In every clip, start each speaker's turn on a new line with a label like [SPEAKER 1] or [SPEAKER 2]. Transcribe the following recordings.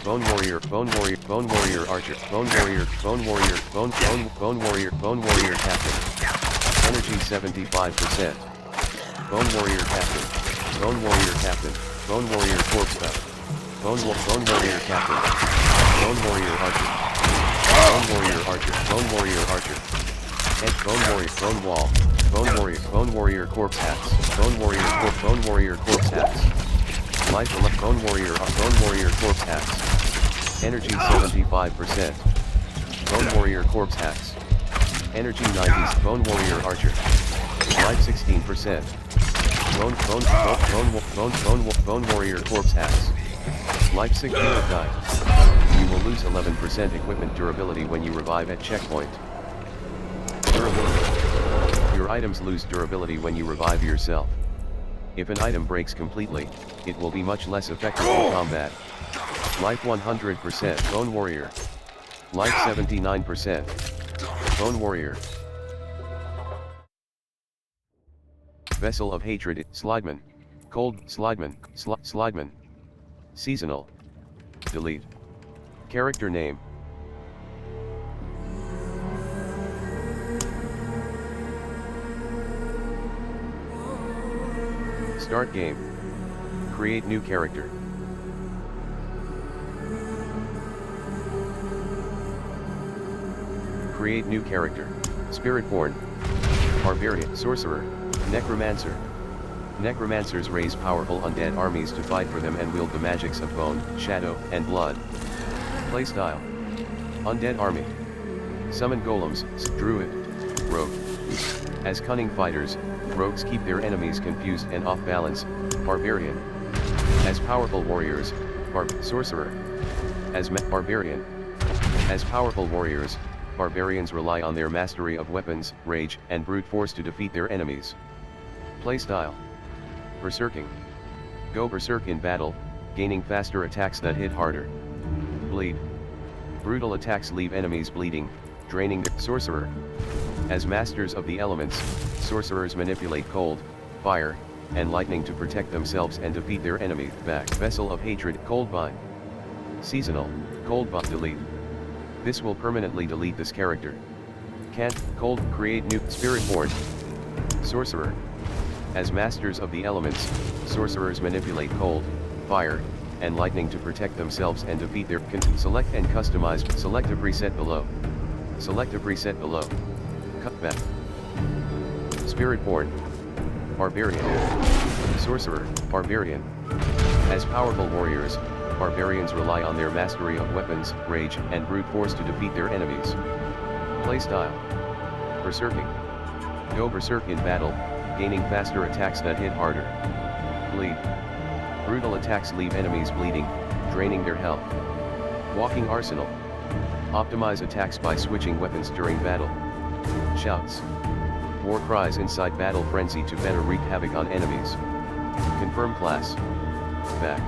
[SPEAKER 1] Bone Warrior, Bone Warrior, Bone Warrior Archer, Bone Warrior, Bone Warrior, Bone Warrior, Bone Warrior Captain. Energy 75%. Bone Warrior Captain. Bone Warrior Captain. Bone Warrior Corpse Bound. Bone Warrior Captain. Bone Warrior Archer. Bone Warrior Archer. Bone Warrior Archer. Bone Warrior. Bone Wall. Bone Warrior. Bone Warrior Corpse Hacks. Bone Warrior Corpse. Bone Warrior Corpse Hacks. Life elect. Bone Warrior. Bone Warrior Corpse Hacks. Energy 75%. Bone Warrior Corpse Hacks. Energy 90s. Bone Warrior Archer. Life 16%. Bone Warrior Corpse Hacks. Life 6 die. You will lose 11% equipment durability when you revive at checkpoint. Durability. Your items lose durability when you revive yourself. If an item breaks completely, it will be much less effective in combat. Life 100%. Bone Warrior. Life 79%. Bone Warrior. Vessel of Hatred. Slideman. Cold. Slideman. Slideman. Seasonal. Delete. Character name. Start game. Create new character. Create new character. Spiritborn. Barbarian. Sorcerer. Necromancer. Necromancers raise powerful undead armies to fight for them and wield the magics of bone, shadow, and blood. Playstyle. Undead army. Summon golems. Druid. Rogue. As cunning fighters, rogues keep their enemies confused and off balance. Barbarian. As powerful warriors. Sorcerer. As Barbarian. As powerful warriors, barbarians rely on their mastery of weapons, rage, and brute force to defeat their enemies. Playstyle. Berserking. Go berserk in battle, gaining faster attacks that hit harder. Bleed. Brutal attacks leave enemies bleeding, draining their sorcerer. As masters of the elements, sorcerers manipulate cold, fire, and lightning to protect themselves and defeat their enemy. Back. Vessel of Hatred. Coldbind. Seasonal. Coldbind. Delete. This will permanently delete this character. Can't. Cold. Create new. Spiritborn. Sorcerer. As masters of the elements, sorcerers manipulate cold, fire, and lightning to protect themselves and defeat their select and customize. Select a preset below. Select a preset below. Cut back. Spiritborn. Barbarian. Sorcerer. Barbarian. As powerful warriors, barbarians rely on their mastery of weapons, rage, and brute force to defeat their enemies. Playstyle. Berserking. Go berserk in battle, gaining faster attacks that hit harder. Bleed. Brutal attacks leave enemies bleeding, draining their health. Walking arsenal. Optimize attacks by switching weapons during battle. Shouts. War cries incite battle frenzy to better wreak havoc on enemies. Confirm class. Back.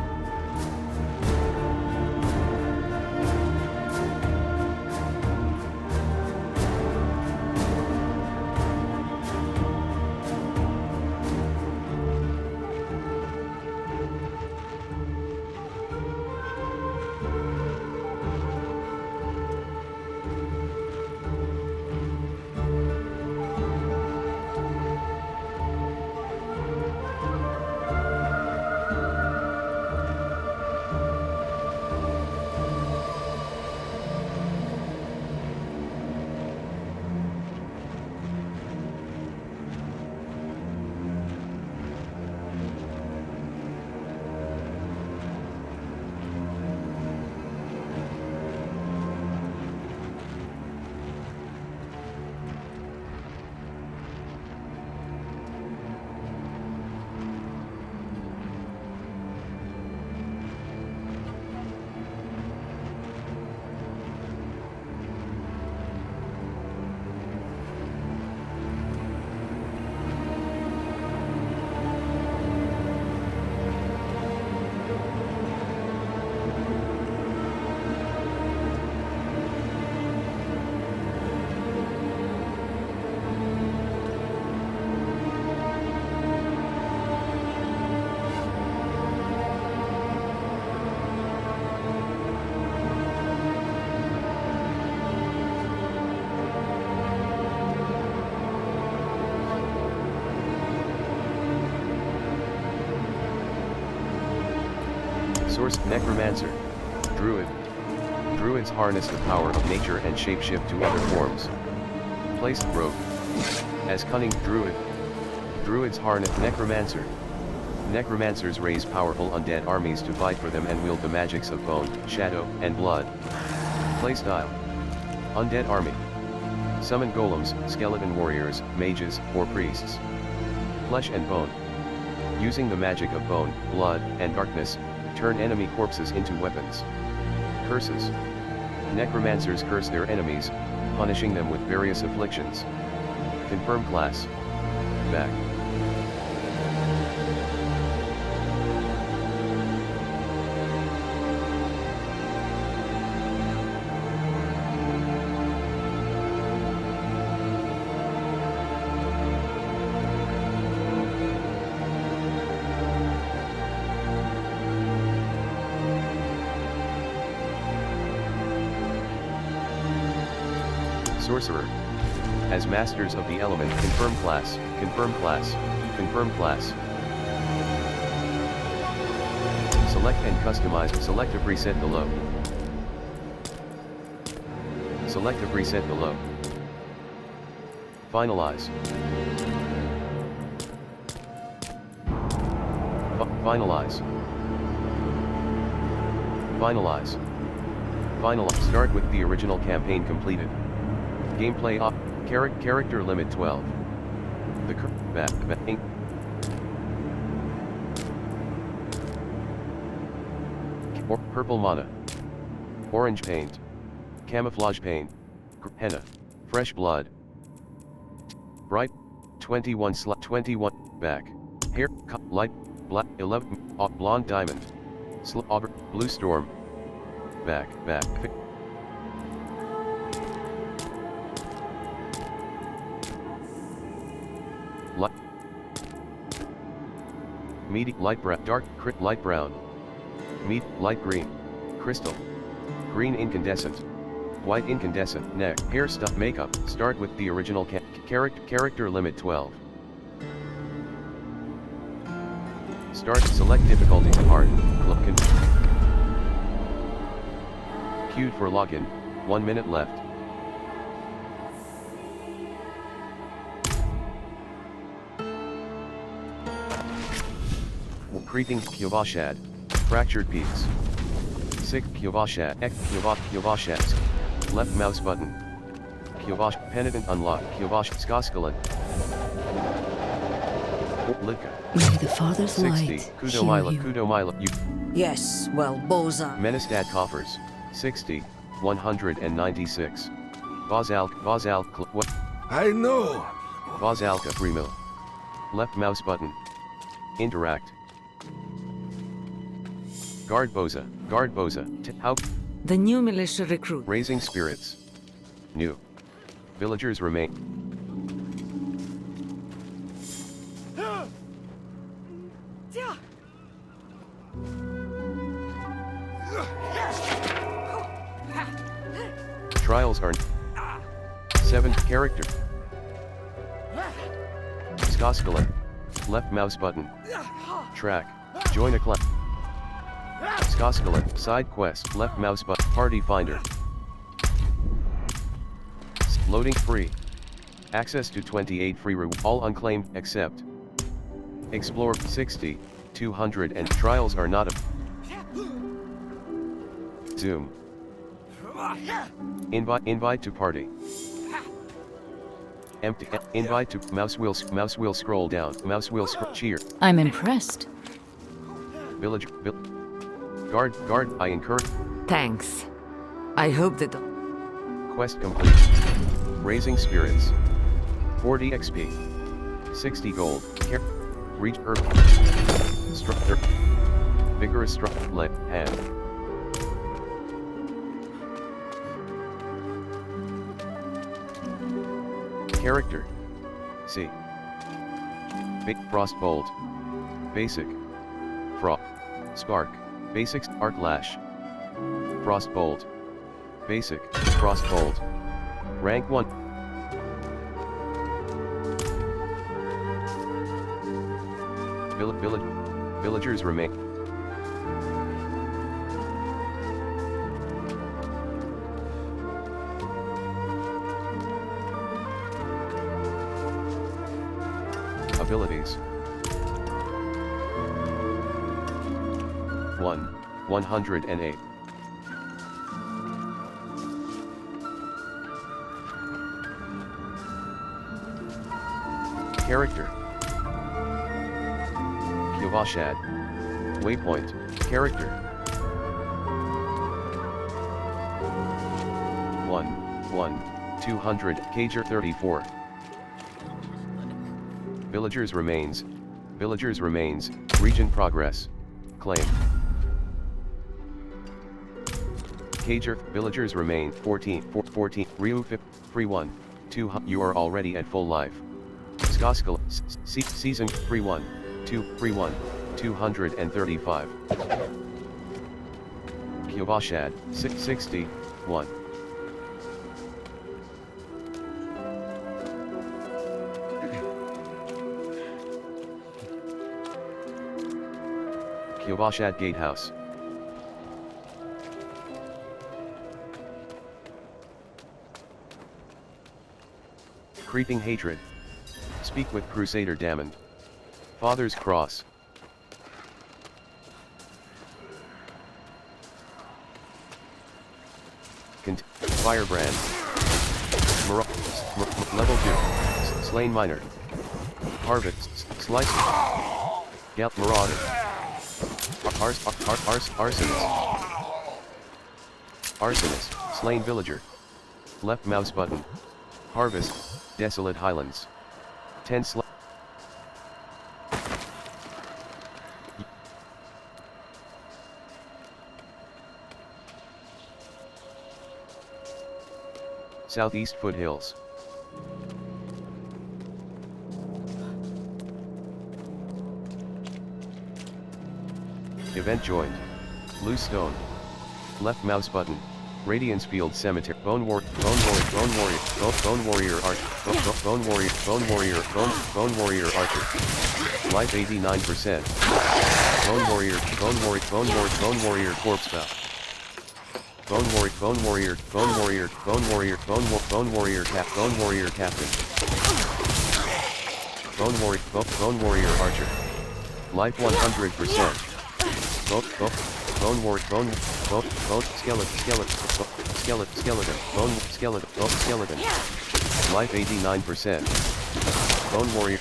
[SPEAKER 1] Source Necromancer. Druid. Druids harness the power of nature and shapeshift to other forms. Place Rogue. As cunning Druid. Druids harness Necromancer. Necromancers raise powerful undead armies to fight for them and wield the magics of bone, shadow, and blood. Playstyle. Undead army. Summon golems, skeleton warriors, mages, or priests. Flesh and bone. Using the magic of bone, blood, and darkness, turn enemy corpses into weapons. Curses. Necromancers curse their enemies, punishing them with various afflictions. Confirm class. Back. Sorcerer. As masters of the element, confirm class, confirm class, confirm class. Select and customize, select a preset below. Select a preset below. Finalize. Finalize. Finalize. Finalize. Start with the original campaign completed. Gameplay op. Character limit 12. The back. Purple mana. Orange paint. Camouflage paint. Henna. Fresh blood. Bright. 21 back. Hair. Light. Black. 11. Blonde diamond. Auburn. Blue storm. Back. Light. Medium. Light brown. Dark. Light brown. Light green. Crystal. Green incandescent. White incandescent. Neck. Hair stuff. Makeup. Start with the original character limit 12. Start. Select difficulty. Hard. Queued for login. 1 minute left. Creeping Kyovashad. Fractured peaks. Sick Kyovashad. Kyovashad. Left mouse button. Kyovash. Penitent unlock. Kyovash. Skoskalan. Litka.
[SPEAKER 2] May the Father's
[SPEAKER 1] 60.
[SPEAKER 2] light
[SPEAKER 1] Kudomila.
[SPEAKER 2] heal you.
[SPEAKER 1] Kudomila.
[SPEAKER 3] Yes, well, Boza.
[SPEAKER 1] Menestad coffers. 60. 196. Vozalk. What?
[SPEAKER 4] I know.
[SPEAKER 1] Vozalka Free-mill. Left mouse button. Interact. Guard Boza. How?
[SPEAKER 2] The new militia recruit.
[SPEAKER 1] Raising spirits. New. Villagers remain. Trials are 7 character. Skoskalan. Left mouse button. Track. Join a club. Skoskalan. Side quest. Left mouse button. Party finder. Loading free. Access to 28 free all unclaimed except. Explore 60. 200 and trials are not a. Zoom. Invite to party. Empty. Invite to mouse wheel scroll down. Mouse wheel cheer.
[SPEAKER 2] I'm impressed.
[SPEAKER 1] Village. Guard. I encourage.
[SPEAKER 2] Thanks. I hope that the
[SPEAKER 1] Quest complete. Raising spirits. 40 XP. 60 gold. Reach earth. Structure. Vigorous leg. Hand. Character. C. Frost Bolt. Basic. Frost. Spark. Basics. Arc Lash. Frost Bolt. Basic. Frost Bolt. Rank 1. Villagers remain. Abilities. 108. Character. Kivashad. Waypoint. Character. 200. Cager 34. Villagers remains. Villagers remains. Region progress. Claim. Cager. Villagers remain 14. 14. Ryu free 1. 2. You are already at full life. Skoskal. Season free 1. 2. Free 1. 235. Kivashad. 661. Kivashad Gatehouse. Creeping Hatred. Speak with Crusader Damned. Father's Cross. Firebrand. Level 2. Slain Miner. Harvest. Slice. Gap Marauder. Arsonist. Arsonist. Slain Villager. Left mouse button. Harvest. Desolate Highlands. 10 Southeast Foothills. Event joined. Loose Stone. Left mouse button. Radiance Field Cemetery. Bone Warrior Archer. Bone Warrior Archer. Life 89%. Bone Warrior Corpse Bow. Bone Warrior Captain. Bone Warrior Archer. Life 100%. Bone Skeleton. Life 89%. Bone Warrior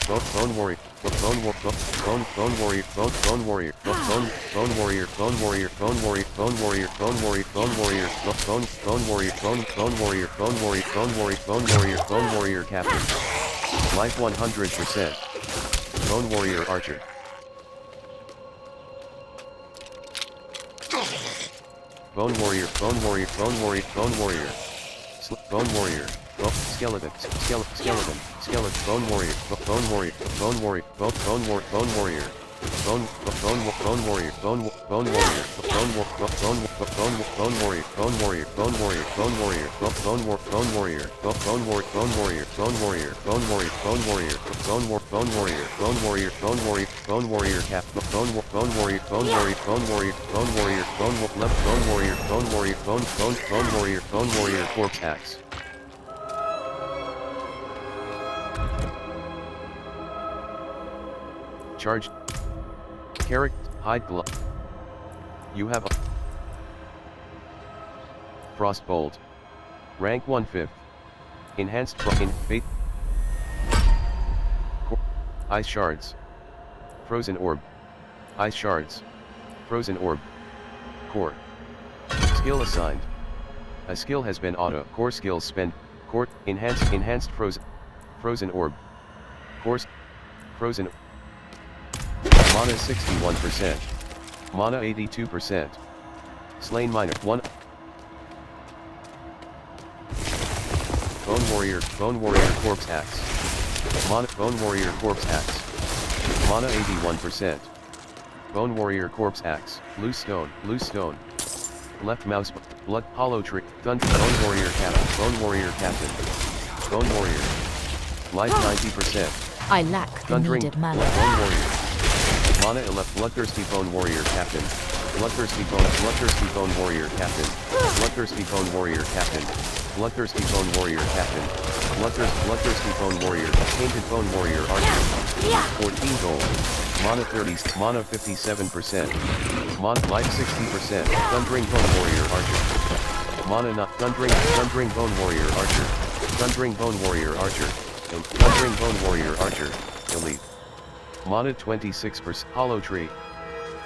[SPEAKER 1] Captain. Life 100%. Bone Warrior Archer. Bone Warrior. Skeleton. Bone Warrior. Bone Warrior. Corpse Axe. Charge. Character. Hide glove. You have a Frostbolt. Rank 1/5. Enhanced Fate. Ice Shards. Frozen Orb. Ice Shards. Frozen Orb. Core. Skill assigned. A skill has been auto. Core skills spend. Core. Enhanced Frozen Orb. Course. Frozen. Mana 61%. Mana 82%. Slain Miner 1. Bone Warrior Corpse Axe. Bone Warrior Corpse Axe. Mana 81%. Bone Warrior Corpse Axe. Loose Stone. Left mouse. Blood Hollow Tree. Thunder. Bone Warrior Captain. Bone Warrior. Life 90%.
[SPEAKER 4] I lack the
[SPEAKER 1] Thundering.
[SPEAKER 4] needed mana.
[SPEAKER 1] Bone Warrior. Mana 11. Bloodthirsty Bone Warrior Captain. Bloodthirsty Bone Warrior Captain. Bloodthirsty Bone Warrior Captain. Bloodthirsty Bone Warrior Captain. Bloodthirsty Bone Warrior. Painted Bone Warrior Archer. 14 gold. Mana 30, mana 57%. Mana life 60%. Thundering Bone Warrior Archer. Mana not Thundering Bone Warrior Archer. Thundering Bone Warrior Archer. And Thundering Bone Warrior Archer. Elite. Mana 26%. Hollow Tree.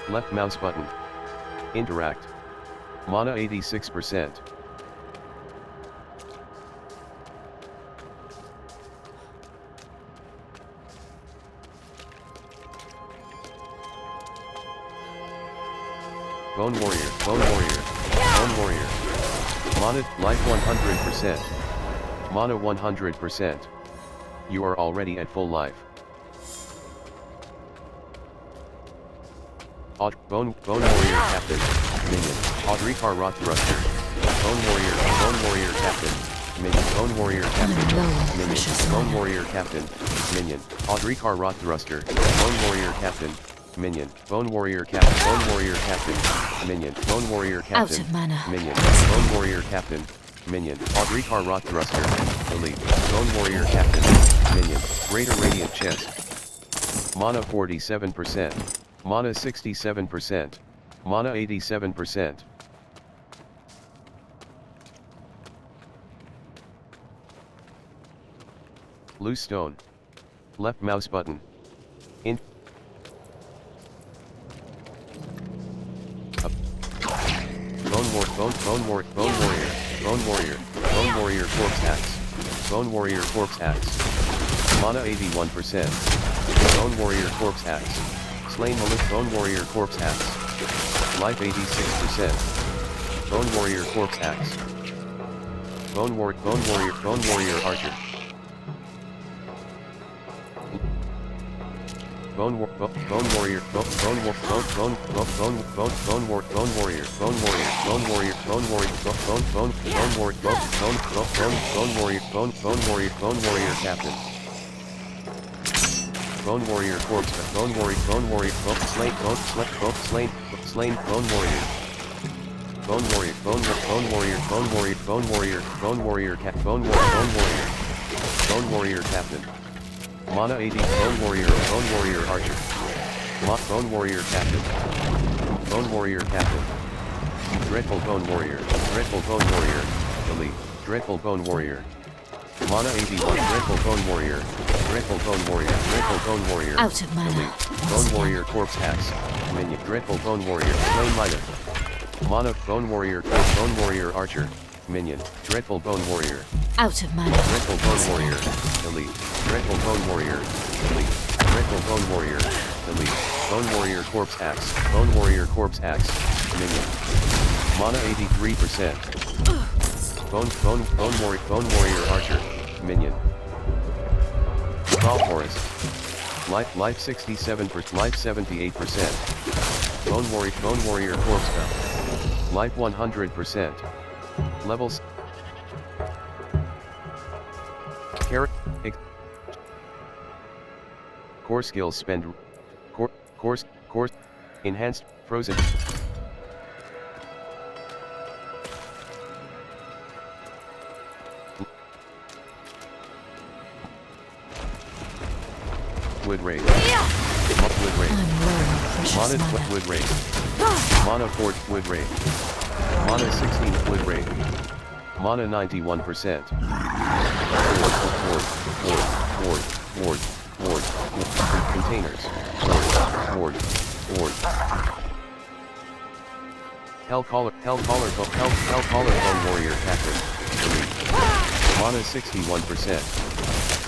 [SPEAKER 1] Left mouse button. Interact. Mana 86%. Bone Warrior, Bone Warrior, Bone Warrior. Mana, life 100%. Mana 100%. You are already at full life. Bone Warrior Captain, Minion. Audrikar Rot Thruster. Bone Warrior Captain, Minion. Bone Warrior Captain, Minion. Bone Warrior Captain, Minion. Audrikar Rot Thruster. Bone Warrior Captain, Minion. Bone Warrior Captain. Bone Warrior Captain. Minion. Bone Warrior Captain.
[SPEAKER 2] Out of mana.
[SPEAKER 1] Minion. Bone Warrior Captain. Minion. Audrikar Rot Thruster. Elite. Bone Warrior Captain. Minion. Greater Radiant Chest. Mana 47%. Mana 67%. Mana 87%. Loose Stone. Left mouse button. In. Bone Warrior Corpse Axe. Bone Warrior Corpse Axe. Mana 81%. Bone Warrior Corpse Axe. Slain Malik Bone Warrior Corpse Axe. Life 86%. Bone Warrior Corpse Axe. Bone Warrior Archer. Bone Warrior Captain. Bone Warrior Corpse, Bone Warrior, Slain, Bone Warrior. Bone Warrior Captain. Mana 80, Bone Warrior Archer. Bone Warrior Captain. Bone Warrior Captain. Dreadful Bone Warrior, Elite, Dreadful Bone Warrior. Mana 81, Dreadful Bone Warrior.
[SPEAKER 2] Out of mana.
[SPEAKER 1] Elite, Bone Warrior Corpse Axe. Minion, Dreadful Bone Warrior, Slain Mida. Mana, Bone Warrior Archer. Minion, Dreadful Bone Warrior.
[SPEAKER 2] Out of mana.
[SPEAKER 1] Dreadful Bone Warrior, Elite, Dreadful Bone Warrior, Elite, Dreadful Bone Warrior, Elite, Bone Warrior Corpse Axe, Bone Warrior Corpse Axe, Minion. Mana 83%. Bone Warrior Archer, Minion. Raw Forest. Life 67%, life 78%. Bone Warrior Corpse Spell. Life 100%. Levels. Core skills spend. Course. Enhanced, frozen. Wood Raid. Wood Raid. Mana Wood Raid. Mana 4 Wood Raid. Mana 16 Wood Raid. Mana 91%. Ward. Containers. Ward. Hellcaller Bone Warrior Captain. Mana 61%.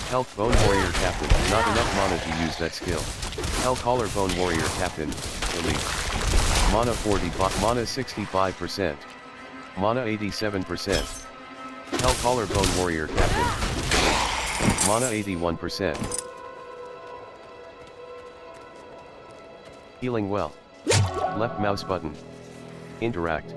[SPEAKER 1] Health Bone Warrior Captain. Not enough mana to use that skill. Hellcaller Bone Warrior Captain. Elite. Mana 65%. Mana 87%. Hellcaller Bone Warrior Captain. Mana 81%. Healing well. Left mouse button. Interact.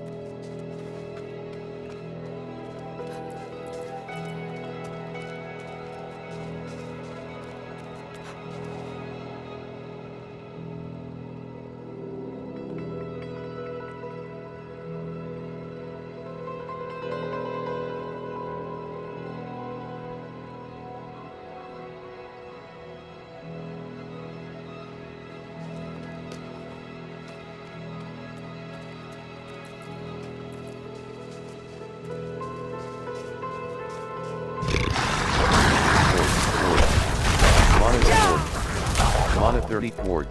[SPEAKER 1] 30 Ward.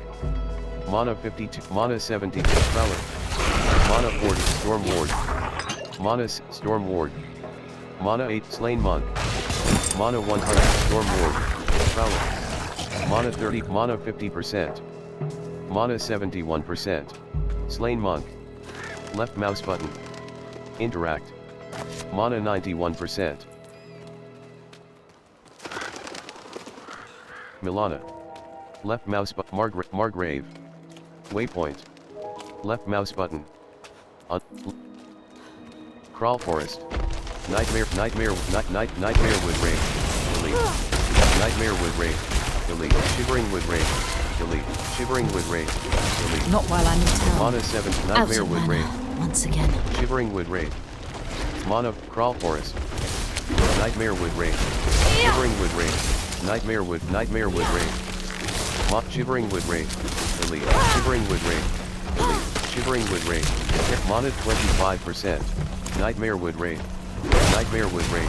[SPEAKER 1] Mana 52, Mana 70 Prowler. Mana 40 Storm Ward. Mana Storm Ward. Mana 8 Slain Monk. Mana 100 Storm Ward. Prowler. Mana 30, Mana 50%. Mana 71%. Slain Monk. Left mouse button. Interact. Mana 91%. Milana. Left mouse button. Margrave. Waypoint. Left mouse button. Crawl Forest. Nightmare Wood Rage. Delete. Nightmare Wood Rage. Delete. Shivering Wood Rage. Delete. Shivering Wood Rage. Delete.
[SPEAKER 2] Not while I'm in town.
[SPEAKER 1] Mana 7. Nightmare Wood Rage.
[SPEAKER 2] Once again.
[SPEAKER 1] Shivering Wood Rage. Mana Crawl Forest. Nightmare Wood Rage. Shivering Wood Rage. Nightmare Wood Rage. Shivering Wood Rage. Delete. Shivering Wood Rage. Delete. Shivering Wood Rage. Mana 25%. Nightmare Wood Rage. Nightmare Wood Rage.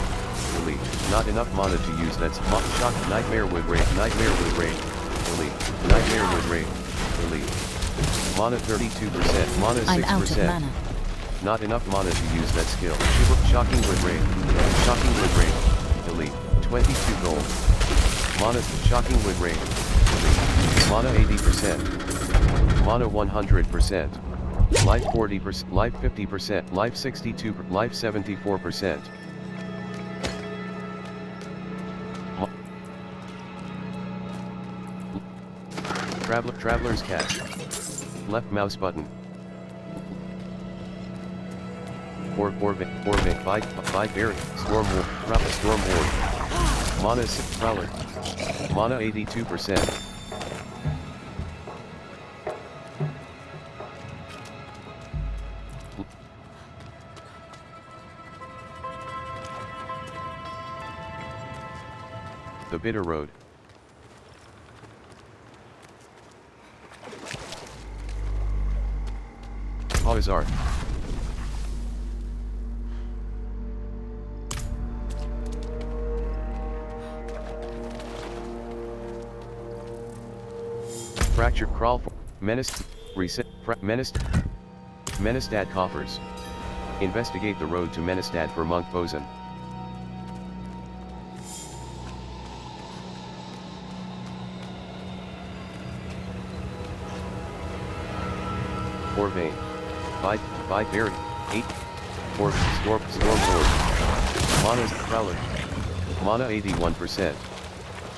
[SPEAKER 1] Delete. Not enough mana to use. That's shock. Nightmare Wood Rage. Nightmare Wood Rage. Delete. Nightmare Wood Rage. Delete. Mana 32%. Mana 6%.
[SPEAKER 2] I'm out of mana.
[SPEAKER 1] Not enough mana to use that skill. Shocking Wood Rage. Shocking Wood Rage. Delete. 22 gold. Mana Shocking Wood Rage. Delete. Mana 80%. Mana 100%. Life 40%, life 50%, life 62%, life 74%. Traveler's Cache. Left mouse button. Barbarian, Storm Ward. Mana 6 Prowler. Mana 82%. The Bitter Road. Art. Fracture Crawl for Menace Reset Menestad coffers. Investigate the road to Menestad for Monk Bosun. Orvane. By Barry. 8. Storm Lord. Mana's Prowler. Mana 81%.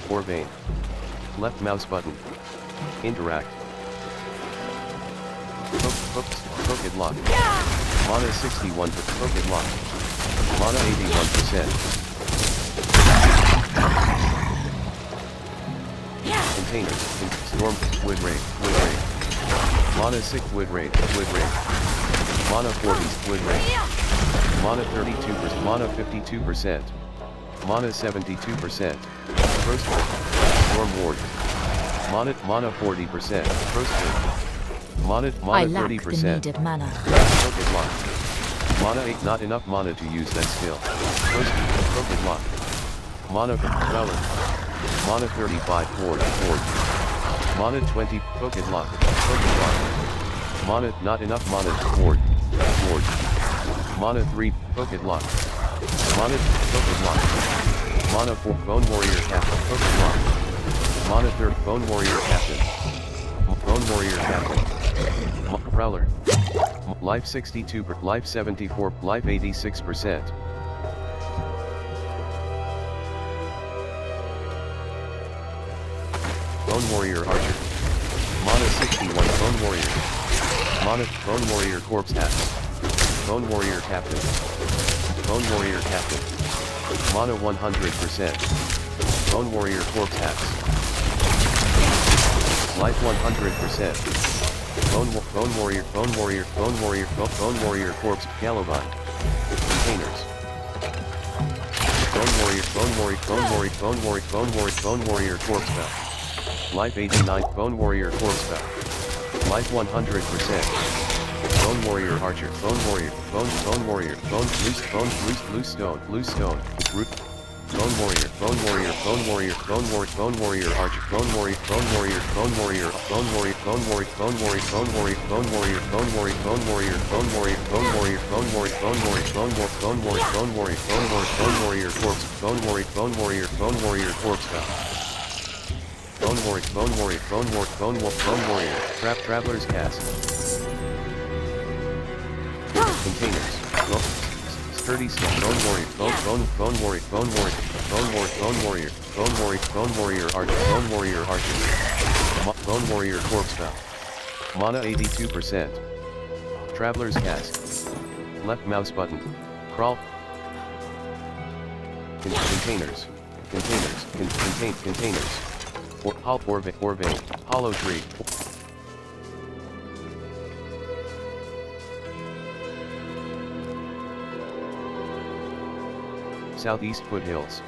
[SPEAKER 1] Orvane. Left mouse button. Interact. Pocket lock. Mana 61%. Pocket lock. Mana 81%. Containers. Storm. Wood Raid. Mana 6 Wood Raid. Mana 40 Wood Raid. Mana 32%. Mana 52%. Mana 72%. Prosper. Storm Ward. Mana 40%. Prosper. Mana 30%.
[SPEAKER 2] I lack the needed mana.
[SPEAKER 1] Pocket lock. Mana 8. Not enough mana to use that skill. Pocket lock. Mana Prowler. Mana 35 Ward. Mana 20 Pocket lock. Mana not enough mana to ward. Mana 3 Pocket lock. Mana Pocket lock. Mana 4 Bone Warrior Captain. Pocket lock. Mana 3 Bone Warrior Captain. Prowler. Life 62, life 74, life 86%. Bone Warrior Archer. Mana 61 Bone Warrior. Mana Bone Warrior Corpse Hat. Bone Warrior Captain. Mana 100%. Bone Warrior Corpse Hats. Life 100%. Bone Warrior Corpse Gallowvine. Containers. Bone Warrior Corpse Bell. Life 89 Bone Warrior Corpse Bell. Life 100%. Bone Warrior Archer. Bone Warrior. Blue stone. Bone warrior, bone warrior, bone warrior, bone warrior, bone warrior, archer, bone warrior, bone warrior, bone warrior, bone warrior, bone warrior, bone warrior, bone warrior, bone warrior, bone warrior, bone warrior, bone warrior, bone warrior, bone warrior, bone warrior, bone warrior, bone warrior, bone warrior, bone warrior, corpse, bone warrior, bone warrior, bone warrior, corpse spell. Bone warrior, bone warrior, bone warrior, bone warrior, bone warrior, traveler's cast. Containers. Sturdy stone, bone warrior, bone warrior, bone warrior, bone warrior, bone warrior, bone warrior, bone warrior, archer, bone warrior, archer, bone warrior, corpse spell. Mana 82%. Traveler's cast. Left mouse button. Crawl. Containers. Containers. Or vein. Hollow tree. Southeast foothills.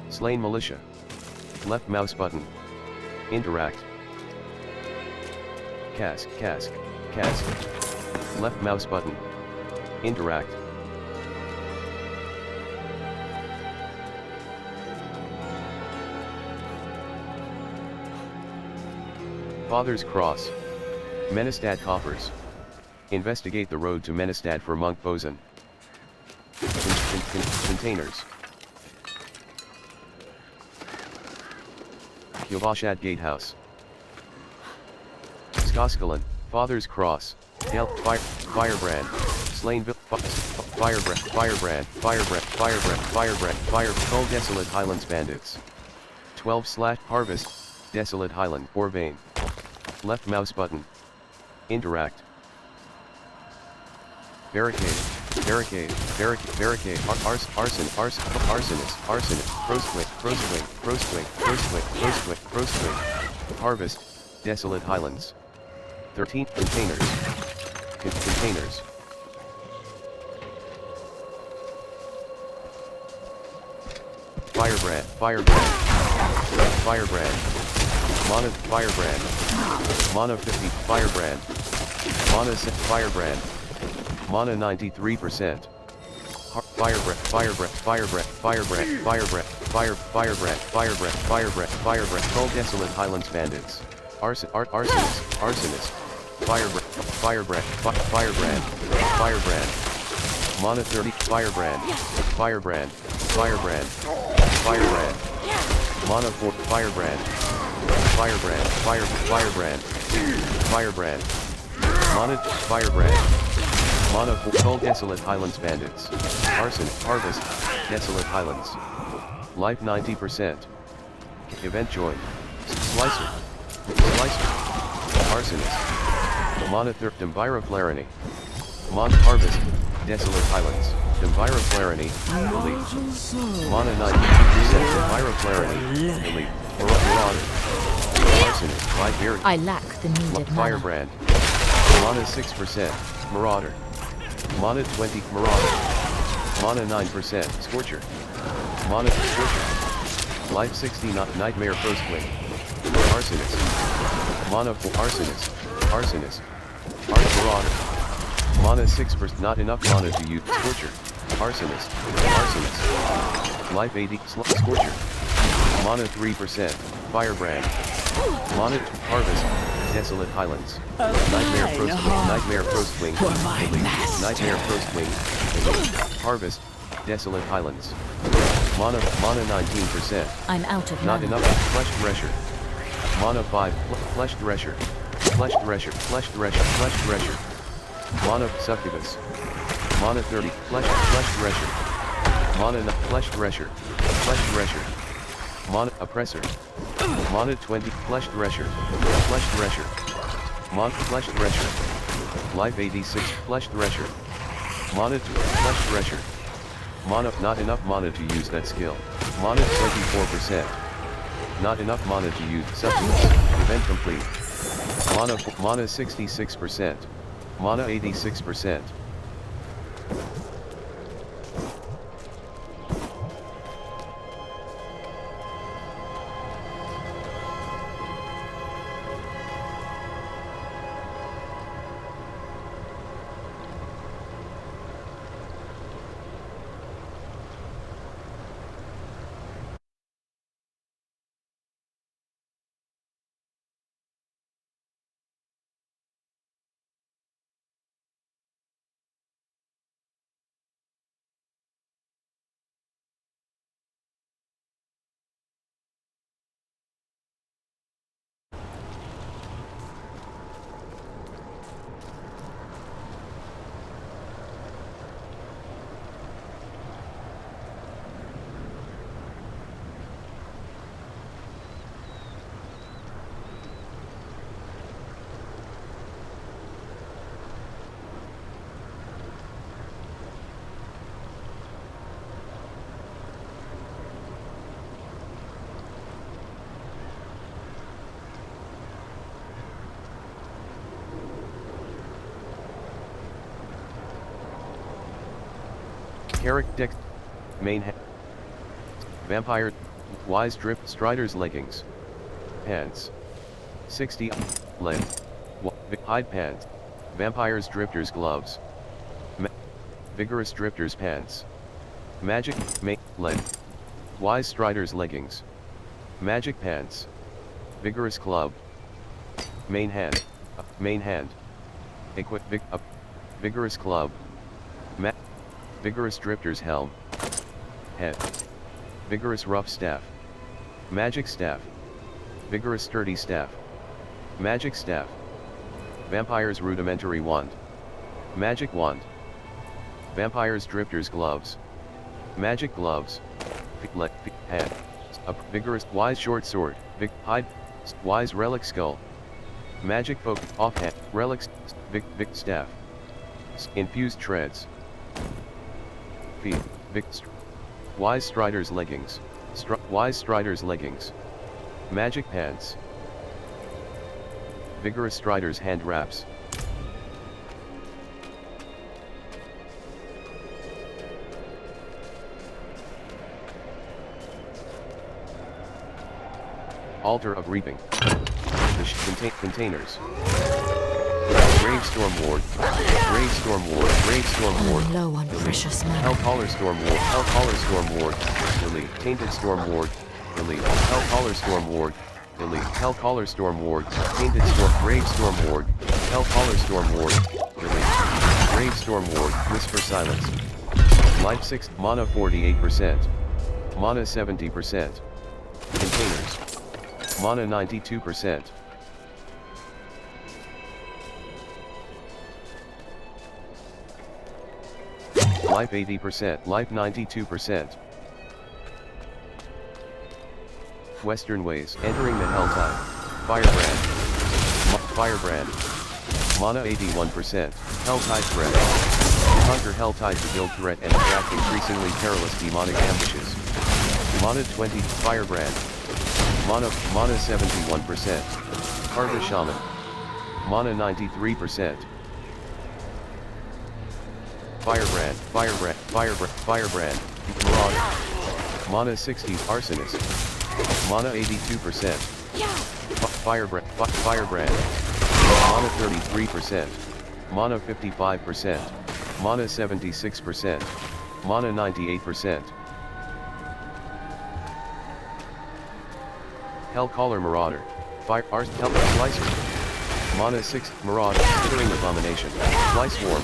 [SPEAKER 1] Slain militia. Left mouse button. Interact. Cask. Left mouse button. Interact. Father's Cross. Menestad coffers. Investigate the road to Menestad for Monk Bosun. Containers. Kivashad Gatehouse. Skoskalan, Father's Cross, Firebrand, Slainville, Firebrand, Cold Desolate Highlands Bandits. 12/Harvest, Desolate Highland, or Vein. Left mouse button. Interact. Barricade, arsonist, crosswing, harvest, desolate highlands. 13 containers, Firebrand, Mana 50, Firebrand, Mana 6, Firebrand, Mana 93%. Firebrand, Cold Desolate Highlands Bandits. Arsonist, Firebrand, Mana 30, Firebrand, Mana 4, Firebrand, Mana Firebrand, Mana 4, Cold Desolate Highlands Bandits. Harvest, Desolate Highlands. Life 90%. Event join. Slicer, Arsonist. Mana Dembira Flarini. Mana Harvest, Desolate Highlands. Dembira Flarini, Elite. Mana 92%, Dembira Flarini, Elite. Marauder. Arsonist, Barbarian.
[SPEAKER 2] I lack the needed mana.
[SPEAKER 1] Firebrand. Mana 6%, Marauder. Mana 20, Marauder. Mana 9%, Scorcher. Mana Scorcher. Life 60, Nightmare Frostwing. Arsonist. Mana 4, Arsonist. Marauder. Mana 6%, not enough mana to use Scorcher. Arsonist. Life 80, Scorcher. Mana 3%, Firebrand. Mana Harvest, Desolate Highlands. Nightmare Frostwing, Elite. Nightmare Frostwing, Elite. Harvest, Desolate Highlands. Mana 19%.
[SPEAKER 2] I'm out of
[SPEAKER 1] Not
[SPEAKER 2] mana.
[SPEAKER 1] enough. Flesh Thresher. Mana 5. Flesh Thresher. Mana Succubus. Mana 30. Flesh Thresher. Mana Flesh Thresher. Mana Oppressor. Mana 20. Flesh Thresher. Mana Flesh Thresher. Life 86. Flesh Thresher. Mana Flesh Thresher. Mana, not enough mana to use that skill. Mana 24%. Not enough mana to use Succubus. Event complete. Mana 66%. Mana 86%. Character main Vampire Wise Drip Strider's leggings. Pants. 60 length. Hide pants. Vampire's drifters gloves. Vigorous drifters pants. Magic length. Wise Strider's leggings. Magic pants. Vigorous club. Main hand. Main hand. Equip vigorous club. Vigorous drifter's helm. Head. Vigorous rough staff. Magic staff. Vigorous sturdy staff. Magic staff. Vampire's rudimentary wand. Magic wand. Vampire's drifter's gloves. Magic gloves. Hand. A vigorous wise short sword. Hide. Wise relic skull. Magic focus offhand. Relics. Staff. Infused treads. Feet. Wise Strider's leggings. Wise Strider's leggings. Magic pants. Vigorous Strider's hand wraps. Altar of Reaping. Containers. Gravestorm Ward. Gravestorm Ward. Gravestorm Ward.
[SPEAKER 2] Low on precious mana.
[SPEAKER 1] Hellcaller Storm Ward. Hellcaller Storm Ward. Delete. Tainted Storm Ward. Delete. Hellcaller Storm Ward. Delete. Hellcaller Storm Ward. Tainted Storm. Gravestorm Ward. Hellcaller Storm Ward. Delete. Gravestorm Ward. Whisper Silence. Life 6. Mana 48%. Mana 70%. Containers. Mana 92%. Life 80%, life 92%. Western Ways, entering the Helltide. Firebrand. Firebrand. Mana 81%, Helltide threat. Conquer Helltide to build threat and attract increasingly perilous demonic ambushes. Mana 20, Firebrand. Mana 71%. Harbor Shaman. Mana 93%. Firebrand, Firebrand, Marauder. Mana 60, Arsonist. Mana 82%. Firebrand, Mana 33%. Mana 55%. Mana 76%. Mana 98%. Hellcaller Marauder. Slicer. Mana 6, Marauder, Skittering Abomination. Fly Swarm.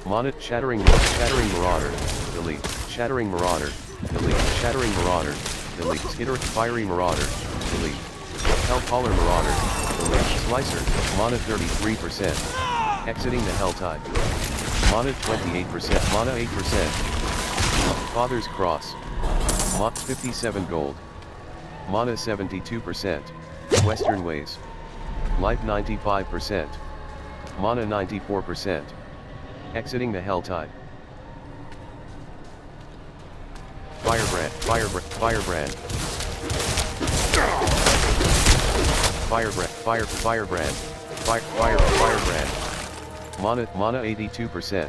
[SPEAKER 1] Mana Shattering Marauder. Delete. Shattering Marauder. Delete. Shattering Marauder. Delete. Skitter Fiery Marauder. Delete. Hellcaller Marauder. Delete. Slicer. Mana 33%. Exiting the Helltide. Mana 28%. Mana 8%. Father's Cross. Mana 57 gold. Mana 72%. Western Ways. Life 95%. Mana 94%. Exiting the Helltide. Firebrand. Firebrand. Mana 82%.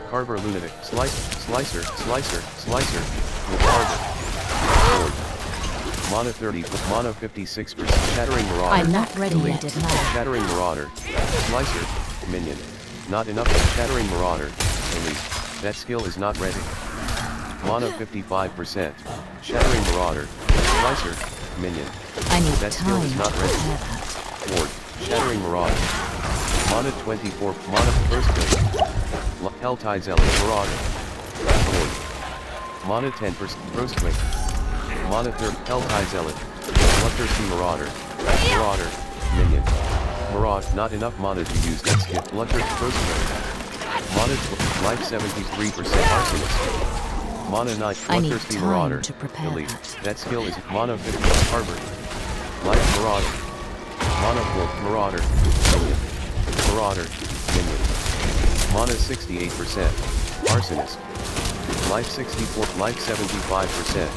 [SPEAKER 1] Carver Lunatic. Slicer. Carver. Sword. Mana 30. Mana 56%. Shattering Marauder.
[SPEAKER 2] I'm not ready
[SPEAKER 1] Delete.
[SPEAKER 2] yet, Mother.
[SPEAKER 1] Shattering Marauder. Slicer. Minion. Not enough. Shattering Marauder. Delete. That skill is not ready. Mana 55%. Shattering Marauder. Slicer. Minion.
[SPEAKER 2] I need
[SPEAKER 1] That skill
[SPEAKER 2] time
[SPEAKER 1] is
[SPEAKER 2] to
[SPEAKER 1] not ready.
[SPEAKER 2] prepare that.
[SPEAKER 1] Ward. Shattering Marauder. Mana 24. Mana Earthquake. Helltide Zealot. Marauder. Ward. Mana 10%. Earthquake. Mana 30. Helltide Zealot. Bloodthirsty Marauder. Marauder. Minion. Maraud. Not enough mana to use that skill. Bloodthirsty Earthquake. Mana Life 73%. Arsonist. Mana 9.
[SPEAKER 2] I need
[SPEAKER 1] Bloodthirsty
[SPEAKER 2] time
[SPEAKER 1] Marauder.
[SPEAKER 2] to prepare
[SPEAKER 1] Delete.
[SPEAKER 2] that.
[SPEAKER 1] That skill is Mana 50. Harbor. Life Marauder. Mana 4. Marauder. Minion. Marauder. Minion. Mana 68%. Arsonist. Life 64. Life 75%.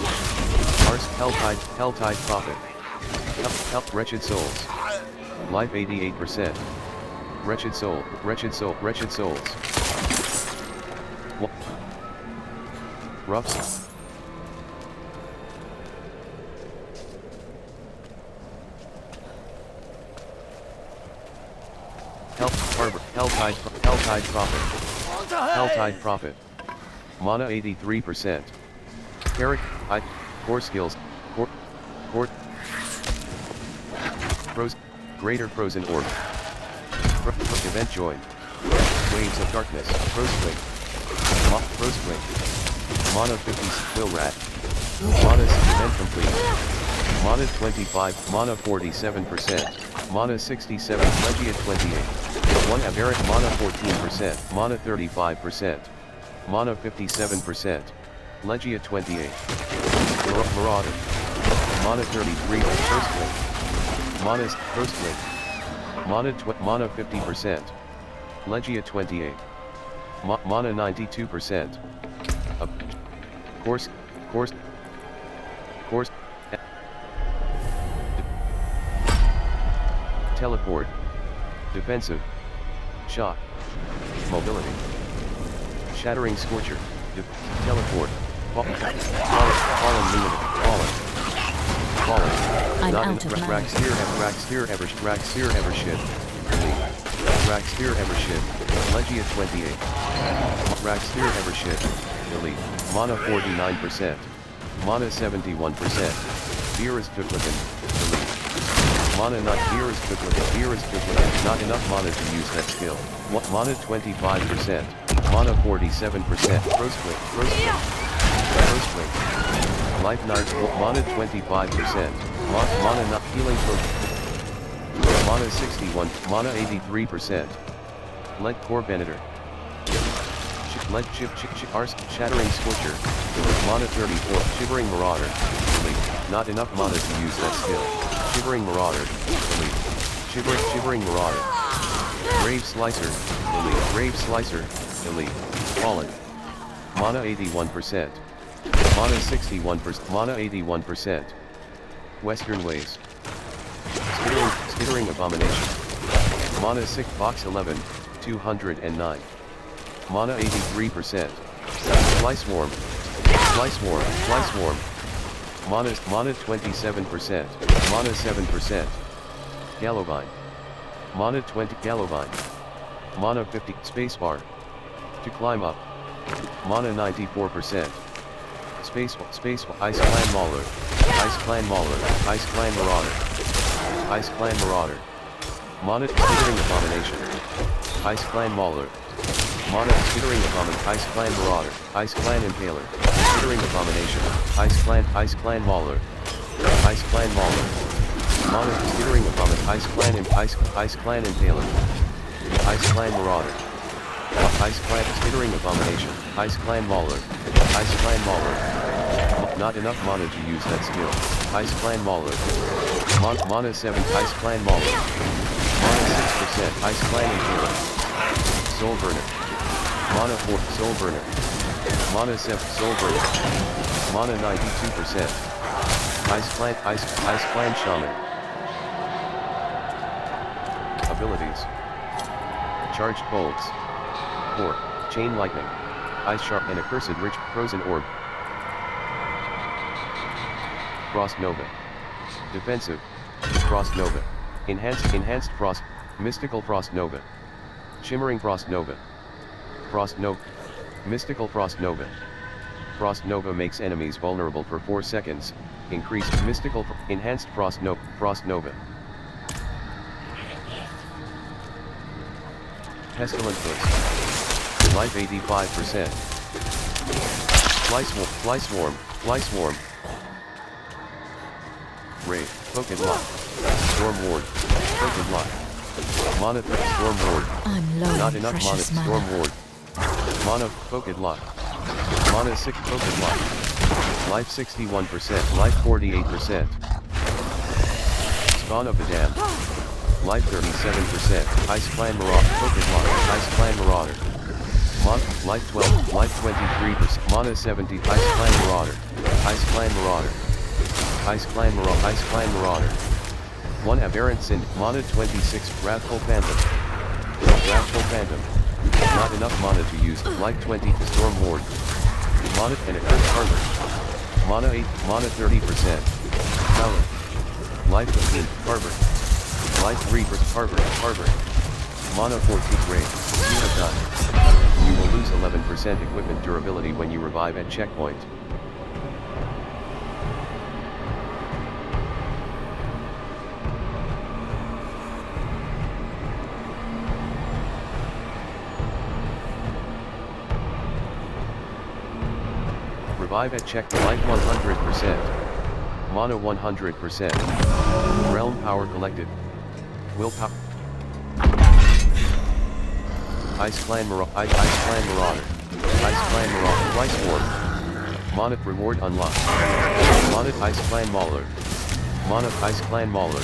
[SPEAKER 1] Helltide Prophet. Help Wretched Souls. Life 88%. Wretched Souls. Roughs. Helltide Prophet. Helltide Prophet. Mana 83%. Core skills. Pros. Greater pros and orb. Event join. Waves of darkness. Pros swing. Pros swing. Mana 50. Will rat. Mana event complete. Mana 25. Mana 47%. Mana 67. Legia 28. 1 aberrant. Mana 14%. Mana 35%. Mana 57%. Legia 28. Marauder. Mana 33. First wing. Mana first wing. Mana 50%. Legia 28. Mana 92%. Course. Teleport. Defensive. Shock. Mobility. Shattering Scorcher. Teleport. Fallen luminous. Fallen.
[SPEAKER 2] I'm
[SPEAKER 1] Not
[SPEAKER 2] out of mana.
[SPEAKER 1] Raxtir Evership. Raxtir Evership. Legia 28. Raxtir Evership. Elite. Mana 49%. Mana 71%. Beer is duplicate. Elite. Mana not Beer is duplicate. Not enough mana to use that skill. Mana 25%. Mana 47%. Pro swing. Life 9. Mana 25%. Mana not healing potion. Mana 61. Mana 83%. Lead core Venator. Lead Shattering Scorcher. Mana 34. Shivering Marauder. Elite. Not enough mana to use that skill. Shivering Marauder. Elite. Shivering Marauder. Grave Slicer. Elite. Grave Slicer. Elite. Fallen. Mana 81%. Mana 61%. Mana 81%. Western Ways. Skittering Abomination. Mana 6. Box 11. 209. Mana 83%. Fly Swarm. Mana 27%. Mana 7%. Gallovine. Mana 20. Gallovine. Mana 50. Spacebar. To climb up. Mana 94%. Space Ice Clan Mauler. Ice Clan Marauder. Mana Skittering Abomination. Ice Clan Mauler. Mana Skittering Abomination. Ice Clan Marauder. Ice Clan Impaler. Skittering Abomination. Ice Clan Mauler. Ice Clan Mauler. Mana Skittering Abomination. Ice Clan Impaler. Ice Clan Marauder. Ice Clan Skittering Abomination. Ice Clan Mauler. Not enough mana to use that skill. Ice Clan Mauler. Mana 7. Ice Clan Mauler. Mana 6%. Ice Clan Impaler. Soul Burner. Mana 4. Soul Burner. Mana 7. Soul Burner. Mana 92%. Ice Clan Shaman. Abilities. Charged Bolts. 4. Chain Lightning. Ice Sharp and Accursed Rich. Frozen Orb. Frost Nova. Defensive. Frost Nova. Enhanced Frost. Mystical Frost Nova. Shimmering Frost Nova. Frost Nova. Mystical Frost Nova. Frost Nova makes enemies vulnerable for 4 seconds. Increased Mystical. Enhanced Frost Nova. Pestilent Boost. Life 85%. Fly Swarm. Raid. Pocket Lock. Storm Ward. Pocket Lock. Mana Storm Ward.
[SPEAKER 2] I'm low
[SPEAKER 1] Not
[SPEAKER 2] in
[SPEAKER 1] enough mana.
[SPEAKER 2] precious mana.
[SPEAKER 1] Storm Ward. Mana Pocket Lock. Mana 6. Pocket Lock. Life 61%. Life 48%. Spawn of the Damned. Life 37%. Ice Clan Marauder. Pocket Lock. Ice Clan Marauder. Life 12. Life 23%. Mana 70. Ice Clan Marauder. Ice Clan Marauder. 1 Aberrant Sin. Mana 26. Wrathful Phantom. Not enough mana to use. Life 20 to Storm Ward. Mana and a Curse Harbor. Mana 8, mana 30%. Prowler. Life 15, Harbor. Life 3 for Harbor. Mana 14, Raid. You have done. You will lose 11% equipment durability when you revive at checkpoint. Revive at checkpoint. Life 100%. Mana 100%. Realm power collected. Willpower. Ice Clan Marauder. Ice Clan Marauder. Rice Ward. Mana reward unlocked. Mana Ice Clan Mauler. Mana Ice Clan Mauler.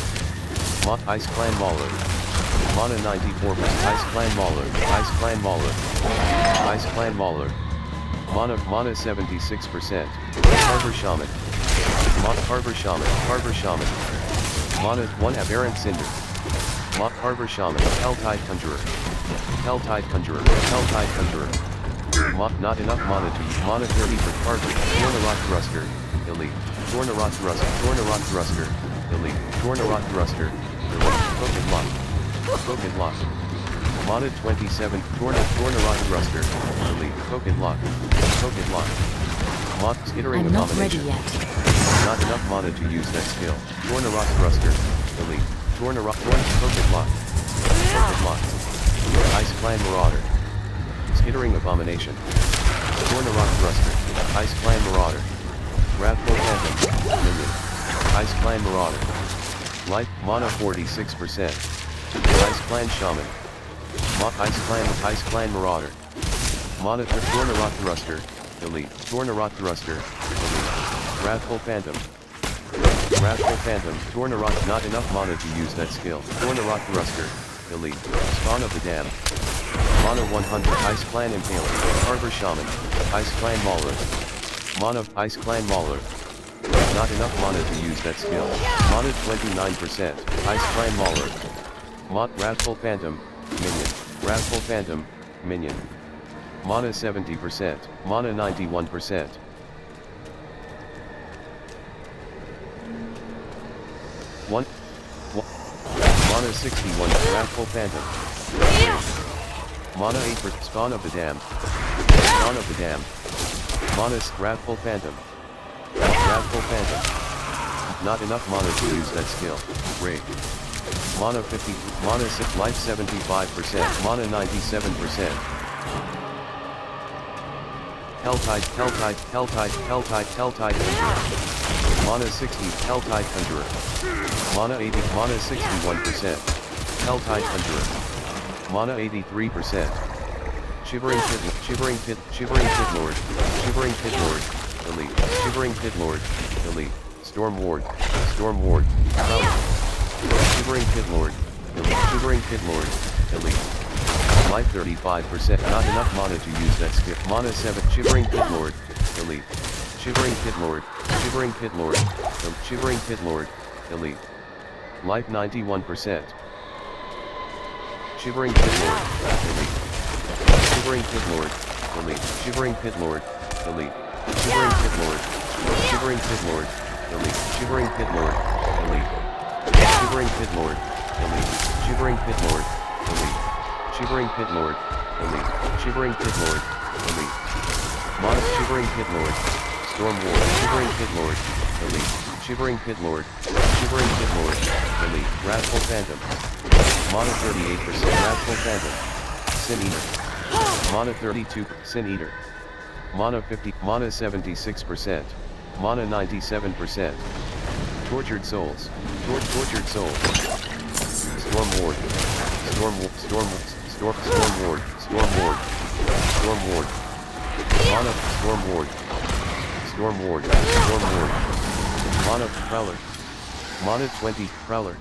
[SPEAKER 1] Ice Clan Mauler. Mana 94%. Ice Clan Mauler. Ice Clan Mauler. Ice Clan Mauler. Mana 76%. Harbor Shaman. Harbor Shaman. Mana 1 Aberrant Cinder. Harbor Shaman. Helltide Conjurer. Not enough mana to use. Mana 30 for Harbor. Tornarot Thruster. Elite. Tornarot Thruster. Elite. Tornarot Thruster. Token Lock. Mana 27. Tornarot Thruster. Elite. Token Lock. Skittering
[SPEAKER 2] I'm not ready
[SPEAKER 1] Abomination.
[SPEAKER 2] yet.
[SPEAKER 1] Not enough mana to use that skill. Tornarot Thruster. Elite. Token Lock. Ice Clan Marauder. Skittering Abomination. Tornarot Thruster. Ice Clan Marauder. Wrathful Phantom. Minion. Ice Clan Marauder. Life, mana 46%. Ice Clan Shaman. Ice Clan Marauder. Mana Tornarot Thruster. Elite. Tornarot Thruster. Elite. Wrathful Phantom. Tornarot. Not enough mana to use that skill. Tornarot Thruster. Elite. Spawn of the Dam. Mana 100. Ice Clan Impaler. Harbor Shaman. Ice Clan Mauler. Mana Ice Clan Mauler. Not enough mana to use that skill. Mana 29%. Ice Clan Mauler. Wrathful Phantom. Minion. Wrathful Phantom. Minion. Mana 70%. Mana 91%. Mana 61. Wrathful Phantom. Mana 8 for Spawn of the Dam. Mana Wrathful Phantom. Not enough mana to use that skill. Raid. Mana 50. Mana 6. Life 75%. Mana 97%. Helltide Conjurer. Mana 60. Helltide Conjurer. Mana 80. Mana 61%. Helltide Conjurer. Mana 83%. Shivering Pit Lord. Elite. Shivering Pit Lord. Elite. Storm Ward. Shivering Pit Lord. Elite. Life 35%. Not enough mana to use that skill. Mana 7. Shivering Pit Lord. Elite. Shivering Pit Lord. Elite. Life 91%. Shivering Pit Lord. Elite. Shivering Pit Lord. Elite. Shivering Pit Lord. Elite. Shivering Pit Lord. Elite. Shivering Pit Lord. Elite. Shivering Pit Lord. Elite. Shivering Pit Lord. Elite. Shivering Pit Lord. Elite. Shivering Pit Lord. Elite. Mana Shivering Pit Lord. Storm Ward. Shivering Pit Lord. Elite. Shivering Pit Lord. Elite. Wrathful Phantom. Mana 38%. Wrathful Phantom. Sin Eater. Mana 32. Sin Eater. Mana 50. Mana 76%. Mana 97%. Tortured Souls. Tortured Souls. Storm Ward. Storm Ward. Mana Storm Ward. Mana Prowler. Mana 20 Prowler.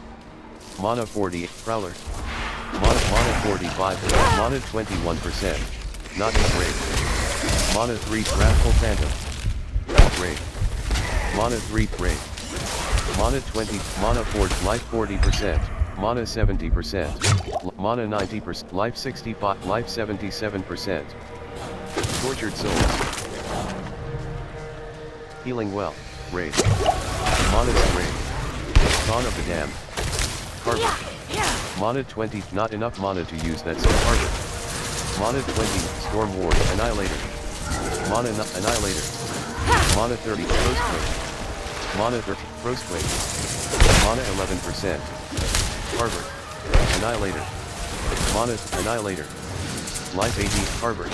[SPEAKER 1] Mana 40 Prowler. Mana 45. Mana 21%. Not in raid. Mana 3 Wrathful Phantom. Raid. Mana 3 raid. Mana 20. Mana 4 life 40%. Mana 70%. Mana 90%. Life 65. Life 77%. Tortured souls. Healing well. Raid. Mana's raid. Dawn of the Damned. Carver. Mana 20. Not enough mana to use that, so Carver. Mana 20. Storm Ward. Annihilator. Mana Annihilator. Mana 30. Frostquake. Mana 30. Frostquake. Mana 11%. Carver. Annihilator. Mana Annihilator. Life 80. Carver.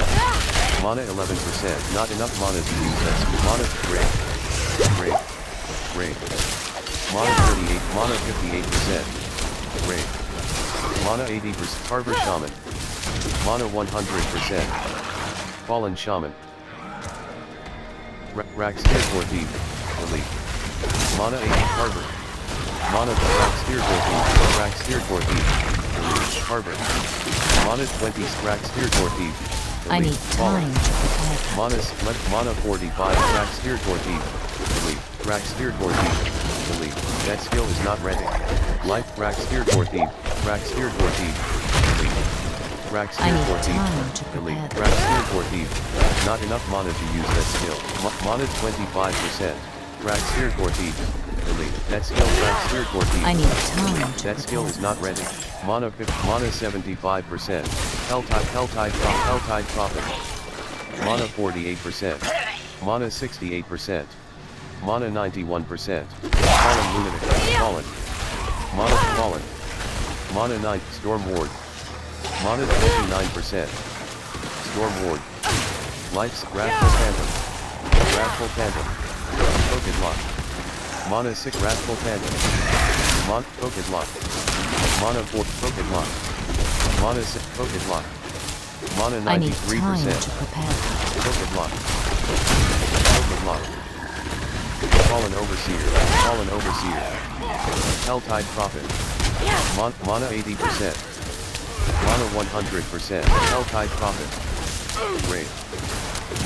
[SPEAKER 1] Mana 11%. Not enough mana to use that. Mana Raid. Raid. Raid. Mana 38. Mana 58%. Raid. Mana 80%. Carver Shaman. Mana 100%. Fallen Shaman. Raxtir Thief. Elite. Mana 80. Carver. Mana Raxtir Thief. Raxtir Thief. Elite. Carver. Mana 20. Raxtir Thief. Elite.
[SPEAKER 2] I need time to prepare.
[SPEAKER 1] Mana 45. Raxtir Thief. Elite. Raxtir Thief. Elite. That skill is not ready. Life. Raxtir Thief. Raxtir Thief. Elite. Raxtir Thief. Elite. Raxtir Thief. Not enough mana to use that skill. Mana 25%. Raxtir Thief. Elite. That skill. Raxtir Thief.
[SPEAKER 2] I need time to
[SPEAKER 1] That skill is not ready. Mana 75%. Helltide Prophet. Mana 48%. Mana 68%. Mana 91%. Fallen Lunatic. Fallen. Mana Fallen. Mana 9. Storm Ward. Mana 29%. Storm Ward. Life's Wrathful Phantom. Wrathful Phantom. Focus Lock. Mana 6. Wrathful Phantom. Focus Lock. Mana 4. Focus Lock. Mana 6. Focus Lock. Mana 93%.
[SPEAKER 2] I need time to prepare.
[SPEAKER 1] Focus Lock. Focus Lock. Fallen Overseer. Fallen Overseer. Helltide Prophet. Mana 80%. Mana 100%. Helltide Prophet. Raid.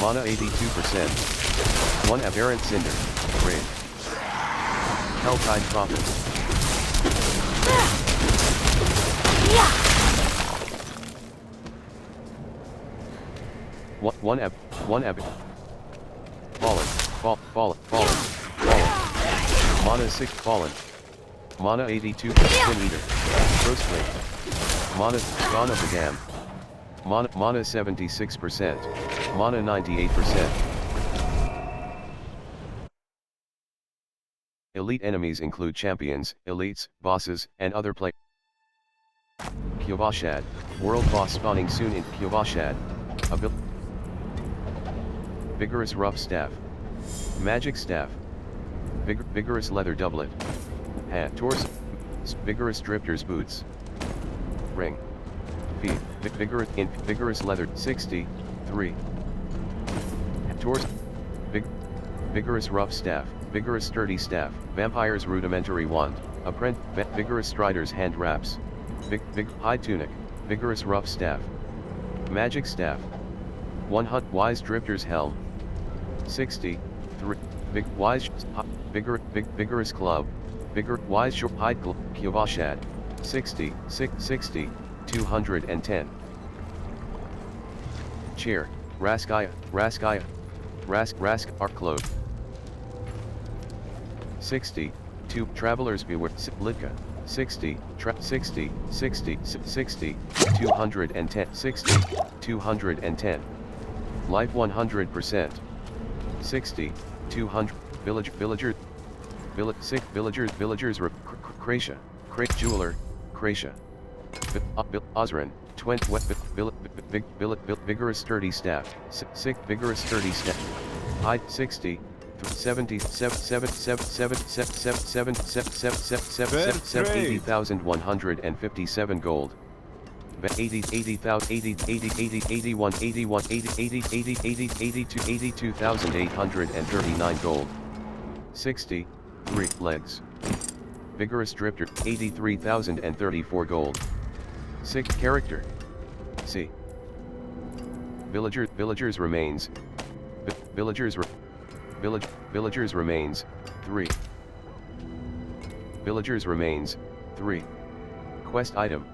[SPEAKER 1] Mana 82%. 1 Aberrant Cinder. Raid. Helltide Prophet. One ebb. Fallen. Mana 6. Fallen. Mana 82. Twin Eater. Frostquake. Mana Dawn of the Damned. Mana 76%. Mana 98%. Elite enemies include champions, elites, bosses, and other players. Kyovashad. World boss spawning soon in Kyovashad. Vigorous Rough Staff. Magic Staff. Vigorous Leather Doublet. Hand. Torso. Vigorous Drifter's Boots. Ring. Feet. Vigorous Leather. 63. Torso. Vigorous Rough Staff. Vigorous Sturdy Staff. Vampire's Rudimentary Wand. Vigorous Strider's Hand Wraps. High Tunic. Vigorous Rough Staff. Magic Staff. 1 Wise Drifter's Helm. 63. Vigorous Club. Wise Short Hide Kyovashad. 60. 210. Chair. Raskaya. Rask Arc Cloak. 60. 2 Travelers Beware. Litka. 60. 210. 60. 210. Life 100%. 60. 200. Villagers. Kracia. Jeweler. Kracia. Ozran. 20. Vigorous Sturdy Staff. Vigorous Sturdy Staff. Height 60. 80,157 gold. 82,839 gold. 60. 3 legs. Vigorous Drifter. 83,034 gold. 6 character. C. Villagers remains. Villagers remains. 3. Villagers remains. 3. Quest item.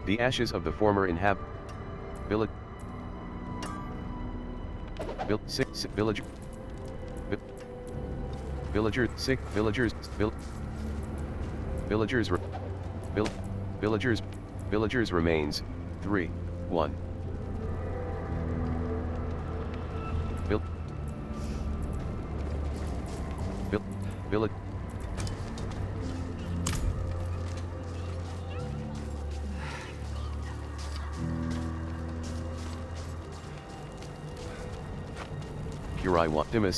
[SPEAKER 1] The ashes of the former village. Villager. Villager. Sick. Villagers. Villagers. Villagers. Villagers remains. 3. 1. Village. Curai 1. Dima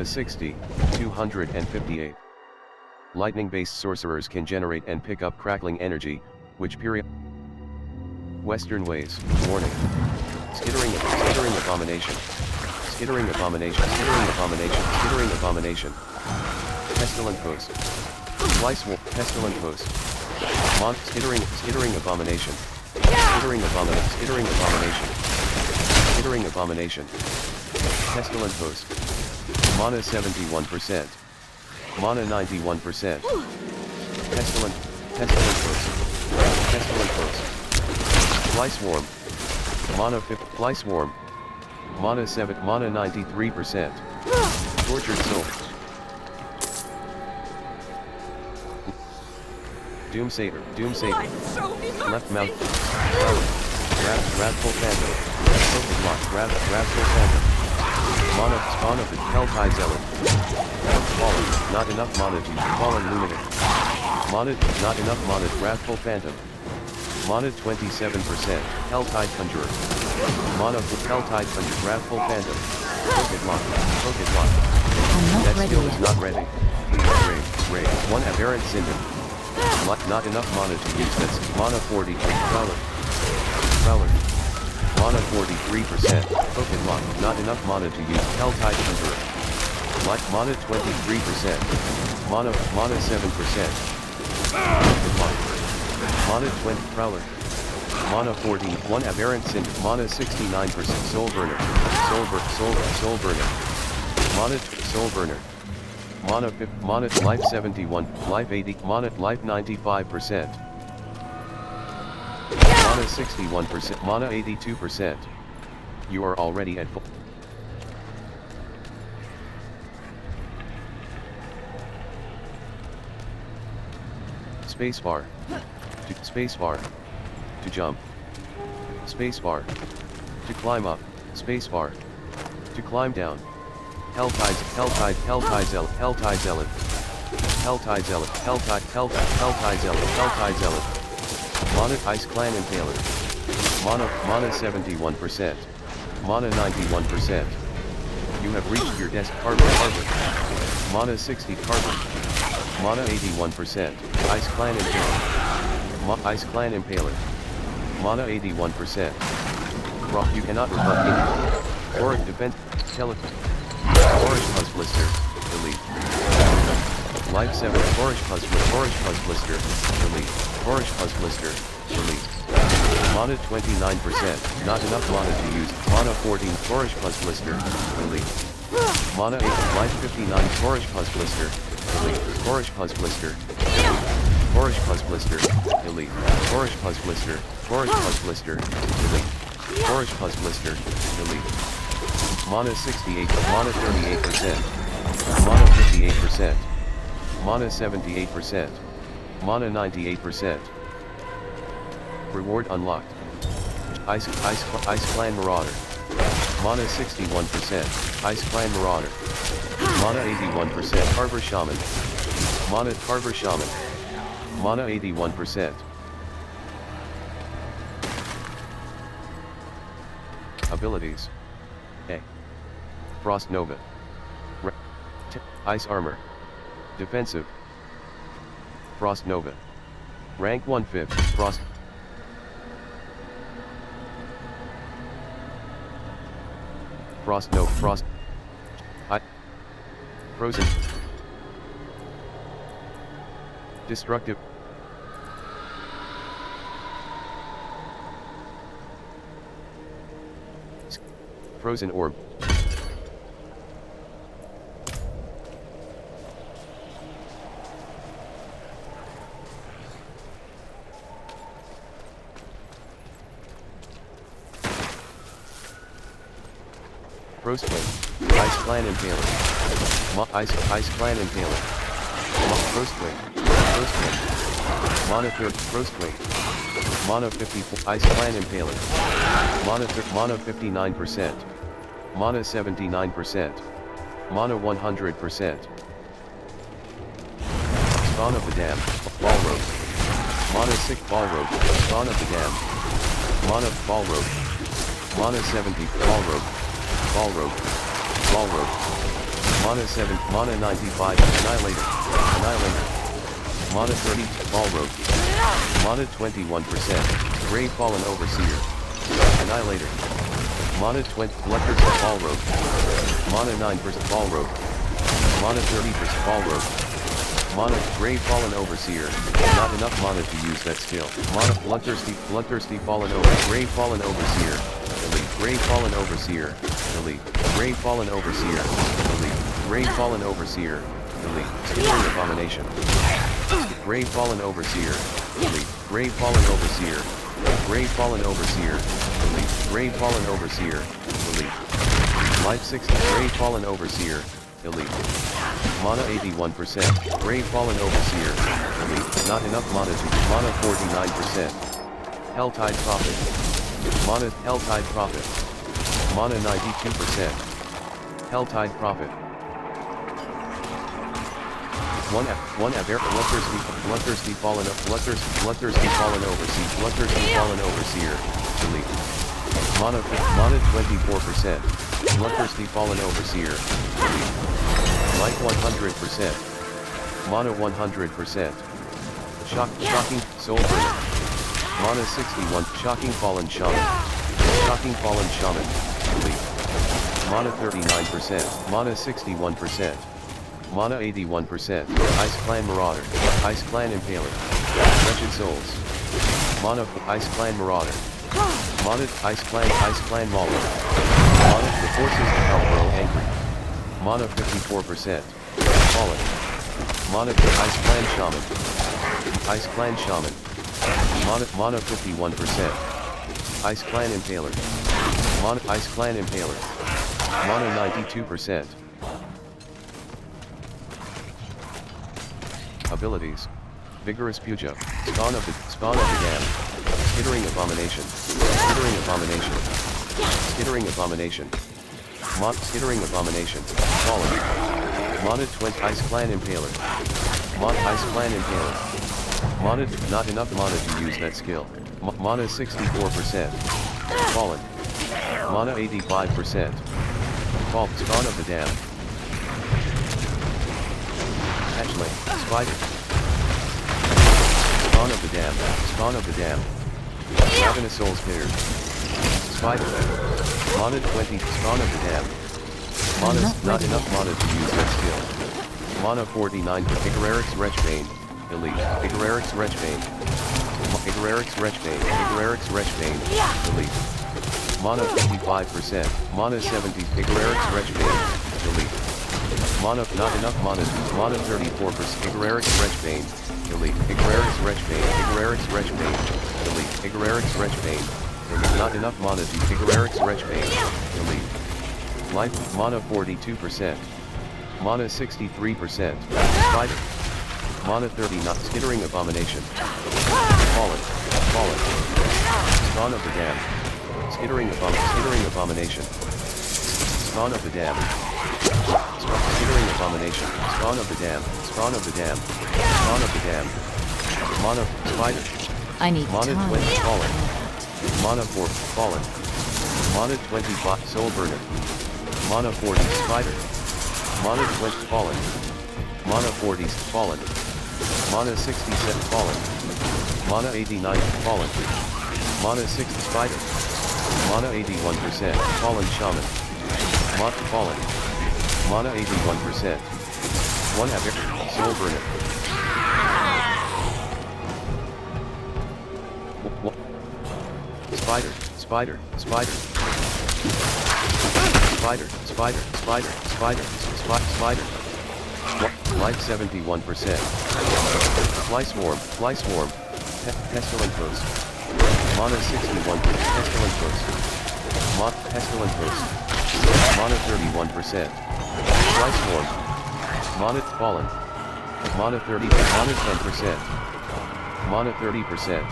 [SPEAKER 1] 60, 258. Lightning-based sorcerers can generate and pick up crackling energy, which period. Western ways. Warning. Skittering abomination. Skittering abomination. Skittering abomination. Skittering abomination. Pestilent host. Slice wolf. Pestilent host. Skittering abomination. Skittering abomination. Skittering abomination. Skittering abomination. Pestilent host. Mana 71%. Mana 91%. Pestilent host. Pestilent host. Fly swarm. Mana 50. Fly swarm. Mana 7. Mana 93%. Tortured soul. Doomsayer. Left mouth. Wrathful phantom. Focus lock. Wrathful phantom. Mana. Spawn of the Helltide Zealot. Fallen. Not enough mana to Fallen Luminary. Mana. Not enough mana. Wrathful phantom. Mana 27%. Helltide Conjurer. Mana. Helltide Conjurer. Wrathful phantom. Focus lock. Focus lock. That skill is not ready. Raid. 1 aberrant syndrome. Not enough mana to use. That's mana 43. Prowler. Mana 43%. Token lock. Not enough mana to use. Helltide Conjurer. Mana 23%. Mana 7%. Token lock. Mana 20. Prowler. Mana 14. 1 aberrant sin. Mana 69%. Soul burner. Soul burner. Mana soul burner. Mana 50. Mana life 71. Life 80. Mana life 95%. Mana 61%. Mana 82%. You are already at full. Spacebar. Spacebar. To jump. Spacebar. To climb up. Spacebar. To climb down. Helltide Zealot. Helltide Zealot. Helltide Zealot. Helltide Zealot. Mana Ice Clan Impaler. Mana 71%. Mana 91%. You have reached your desk. Harbor. Mana 60. Harbor. Mana 81%. Ice Clan Impaler. Ice Clan Impaler. Mana 81%. You cannot rebuff it. Auric Defense. Teleport. Orange Puzz Blister. Delete. Life 7. Orange Puzz Blister. Delete. Orange Puzz Blister. Delete. Mana 29%. Not enough mana to use. Mana 14. Orange Puzz Blister. Delete. Mana 8. Life 59. Orange Puzz Blister. Delete. Orange Puzz Blister. Delete. Orange Puzz Blister. Delete. Orange Puzz Blister. Orange Puzz Blister. Delete. Orange Puzz Blister. Delete. Mana 68. Mana 38%. Mana 58%. Mana 78%. Mana 98%. Reward unlocked. Ice Clan Marauder. Mana 61%. Ice Clan Marauder. Mana 81%. Carver Shaman. Mana Carver Shaman. Mana 81%. Abilities. A. Frost Nova. Ice Armor. Defensive. Frost Nova. Rank 1/5. Frost. Frost Nova. Frost. Frozen. Destructive. Frozen Orb. Frostwing. Ice Clan Impaler. Ice Clan Impaler. Frostwing. Frostwing. Mana 30. Frostwing. Mana 54. Ice Clan Impaler. Mana 59%. Mana 79%. Mana 100%. Spawn of the Dam. Ball Rope. Mana 6. Ball Rope. Spawn of the Dam. Mana Ball Rope. Mana 70. Ball Rope. Ball Rope. Ball Rope. Mana 7. Mana 95. Annihilator. Annihilator. Mana 30. Ball Rope. Mana 21%. Grey Fallen Overseer. Annihilator. Mana 20. Lectors Ball Rope. Mana 9%. Ball Rope. Mana 30%. Ball Rope. Mana Grey Fallen Overseer. Not enough mana to use that skill. Mana Bloodthirsty Fallen Over. Grey Fallen Overseer. Elite. Grey Fallen Overseer. Elite. Grey Fallen Overseer. Elite. Grey Fallen Overseer. Elite. Skittering Abomination. Grey Fallen Overseer. Elite. Grey Fallen Overseer. Grey Fallen Overseer. Elite. Grey Fallen Overseer. Elite. Life 60. Grey Fallen Overseer. Elite. Mana 81%. Grey Fallen Overseer. Elite. Not enough mana to. Mana 49%. Helltide Prophet. Mana Helltide Prophet. Mana 92%. Helltide Prophet. 1 Aver. Bloodthirsty Fallen Overseer. Bloodthirsty Fallen Overseer. Elite. Mana 24%. Bloodthirsty Fallen Overseer. Elite. Life 100%. Mana 100%. Shocking Soul Burner. Mana 61. Shocking Fallen Shaman. Shocking Fallen Shaman. Elite. Mana 39%. Mana 61%. Mana 81%. Ice Clan Marauder. Ice Clan Impaler. Wretched Souls. Mana Ice Clan Marauder. Mana Ice Clan Mauler. Mana the Forces of Hell grow angry. Mana 54%. Fallen. Mana Ice Clan Shaman. Ice Clan Shaman. Mana 51%. Ice Clan Impaler. Mana Ice Clan Impaler. Mana 92%. Abilities. Vigorous Puja. Spawn of the Dam. Skittering Abomination. Skittering Abomination. Skittering Abomination. Skittering Abomination. Fallen. Mana 20. Ice Clan Impaler. Ice Clan Impaler. Mana not enough mana to use that skill. Mana 64%. Fallen. Mana 85%. Spawn of the Dam. Hatchling. Spider. Spawn of the Dam. Spawn of the Dam. Ravenous Souls Pitter. Spider. Mana 20. Spawn of the Dam. Mana not enough mana to use that skill. Mana 49. Igarerix Wretchbane. Elite. Igarerix Wretchbane. Igarerix Wretchbane. Igarerix Wretchbane. Elite. Mana 55%. Mana 70. Igarerix Wretchbane. Elite. Mana not enough mana to. Mana 34%. Igarerix Wretchbane. Elite. Igarerix Wretchbane. Igarerix Wretchbane. Elite. Igarerix Wretchbane. Not enough mana to. Igarerix Wretchbane. Elite. Life. Mana 42%. Mana 63%. Spider. Mana 30. Not Skittering Abomination. Fallen. Fallen. Spawn of the Dam. Skittering Abomination. Spawn of the Dam. Skittering Abomination. Spawn of the Dam. Spawn of the Dam. Spawn of the Dam. Mana Spider.
[SPEAKER 2] I need
[SPEAKER 1] Mana
[SPEAKER 2] time.
[SPEAKER 1] 20. Fallen. Mana 4. Fallen. Mana 20. Soul Burner. Mana 40. Spider. Mana 20. Fallen. Mana 40. Fallen. Mana 67. Fallen. Mana 89. Fallen. Mana 6. Spider. Mana 81%. Fallen Shaman. Fallen. Mana 81%. 1 Aver. Soul Burner. Spider. Spider. Spider. Spider. Spider. Spider. Spider. Spider. Life 71%. Fly Swarm. Fly Swarm. Pestilent Host. Mana 61%. Pestilent Host. Pestilent Host. Mana 31%. Spiritborn. Mana fallen. Mana 30. Mana 10%. Mana 30%.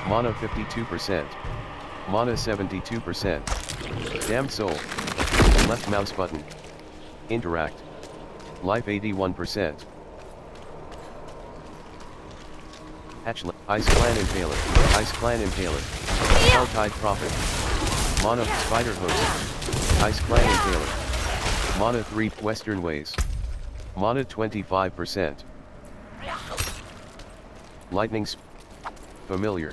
[SPEAKER 1] Mana 52%. Mana 72%. Damned soul. Left mouse button. Interact. Life 81%. Hatchlet. Ice Clan Impaler. Ice Clan Impaler. Helltide Prophet. Mana Spider Host. Ice Clan Impaler. Mana 3 Western Ways. Mana 25%. Lightning Familiar.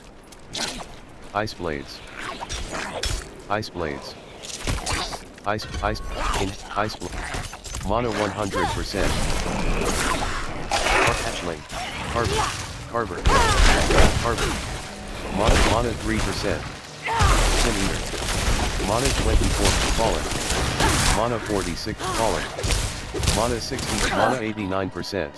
[SPEAKER 1] Ice Blades. Ice Blades. Ice Mana 100%. Hatchling. Carver. Mana 3%. Sin Eater. Mana 24 Fallen. Mana 46 Fallen. Mana 60. Mana 89%.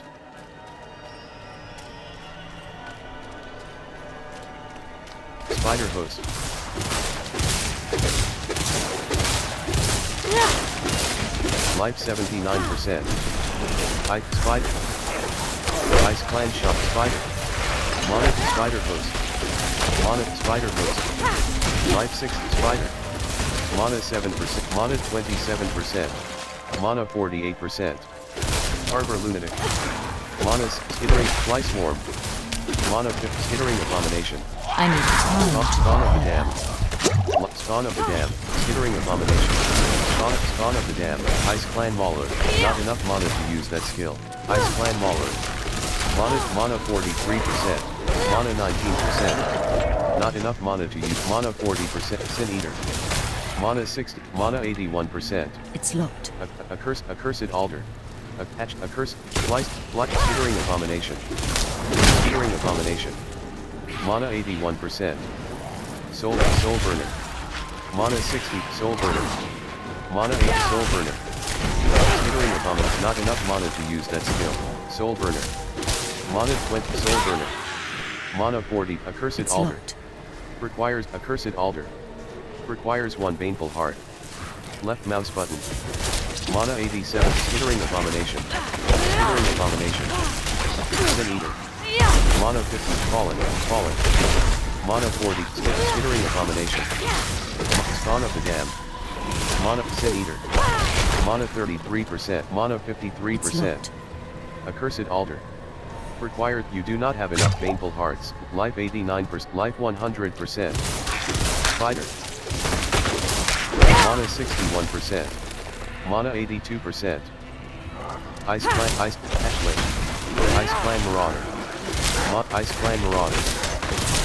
[SPEAKER 1] Spider Host. Life 79%. Ice Clan Shop Spider. Mana Spider Host. Mana Spider Host. Life 60 Spider. Mana 7%. Mana 27%. Mana 48%. Harbor Lunatic. Mana Skittering Fly Swarm. Mana 50 Skittering Abomination.
[SPEAKER 2] I need time to
[SPEAKER 1] Spawn of the
[SPEAKER 2] prepare.
[SPEAKER 1] Dam. Spawn of the Dam. Skittering Abomination. Spawn of the Dam. Ice Clan Mauler. Not enough mana to use that skill. Ice Clan Mauler. Mana 43%. Mana 19%. Not enough mana to use. Mana 40%. Sin Eater. Mana 60. Mana 81%.
[SPEAKER 2] It's locked.
[SPEAKER 1] Accursed Altar. Accursed. Slice. Skittering Abomination. Skittering Abomination. Mana 81%. Soul Burner. Mana 60. Soul Burner. Mana 8. Soul Burner. Skittering Abomination. Not enough mana to use that skill. Soul Burner. Mana 20. Soul Burner. Mana 40. Accursed
[SPEAKER 2] It's
[SPEAKER 1] Altar.
[SPEAKER 2] locked.
[SPEAKER 1] Requires Accursed Altar. Requires 1 Baneful Heart. Left mouse button. Mana 87. Skittering Abomination. Skittering Abomination. Sin Eater. Mana 50. Fallen. Mana 40. Skittering Abomination. Spawn of the Dam. Mana Sin Eater. Mana 33%. Mana 53%. Accursed Altar. Required. You do not have enough Baneful Hearts. Life 89%. Life 100%. Spider. Mana 61%. Mana 82%. Ice Hatchling. Ice Clan Marauder. Ice Clan Marauder.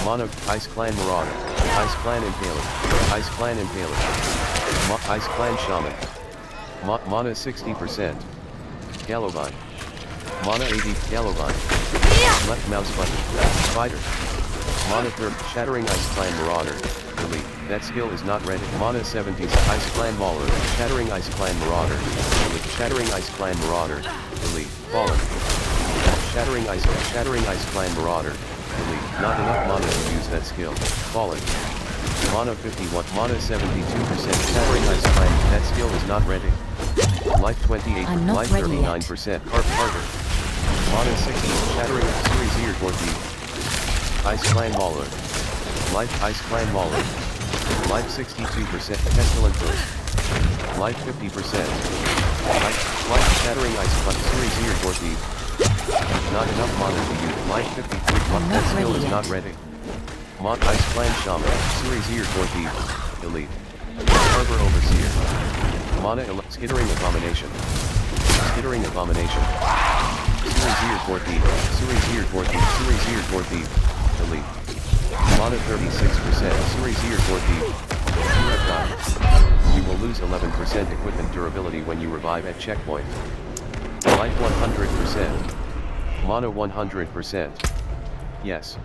[SPEAKER 1] Mana Ice Clan Marauder. Ice Clan Impaler. Ice Clan Impaler. Ice Clan Shaman. Mana 60%. Galovine. Mana 80. Galovine. Left mouse button. Spider. Mana 30. Shattering Ice Clan Marauder. Delete. That skill is not ready. Mana 70. Ice Clan Mauler. Shattering Ice Clan Marauder. Delete. Shattering Ice Clan Marauder. Delete. Fallen. Shattering Ice Clan Marauder. Delete. Not enough mana to use that skill. Fallen. Mana 51. Mana 72%. Shattering Ice Clan. That skill is not ready. Life 28.
[SPEAKER 2] I'm not
[SPEAKER 1] Life
[SPEAKER 2] ready
[SPEAKER 1] 39%. Carver. Mana 60. Shattering Series Ear Dorothy. Ice Clan Mauler. Life Ice Clan Mauler. Life 62%. Pestilent Boost. Life 50%. Life Shattering Ice Clan. Series Ear Dorothy. Not enough mana to use. Life 53. That skill is not ready. Ice Clan Shaman. Series Ear Dorothy. Elite. Harbor Overseer. Mana Skittering Abomination. Skittering Abomination. Series Ear Dorothy. Series Ear Dorothy. Series Ear Dorothy. Elite. Mana 36%. Series Ear Dorothy. You will lose 11% equipment durability when you revive at checkpoint. Life 100%. Mana 100%. Yes.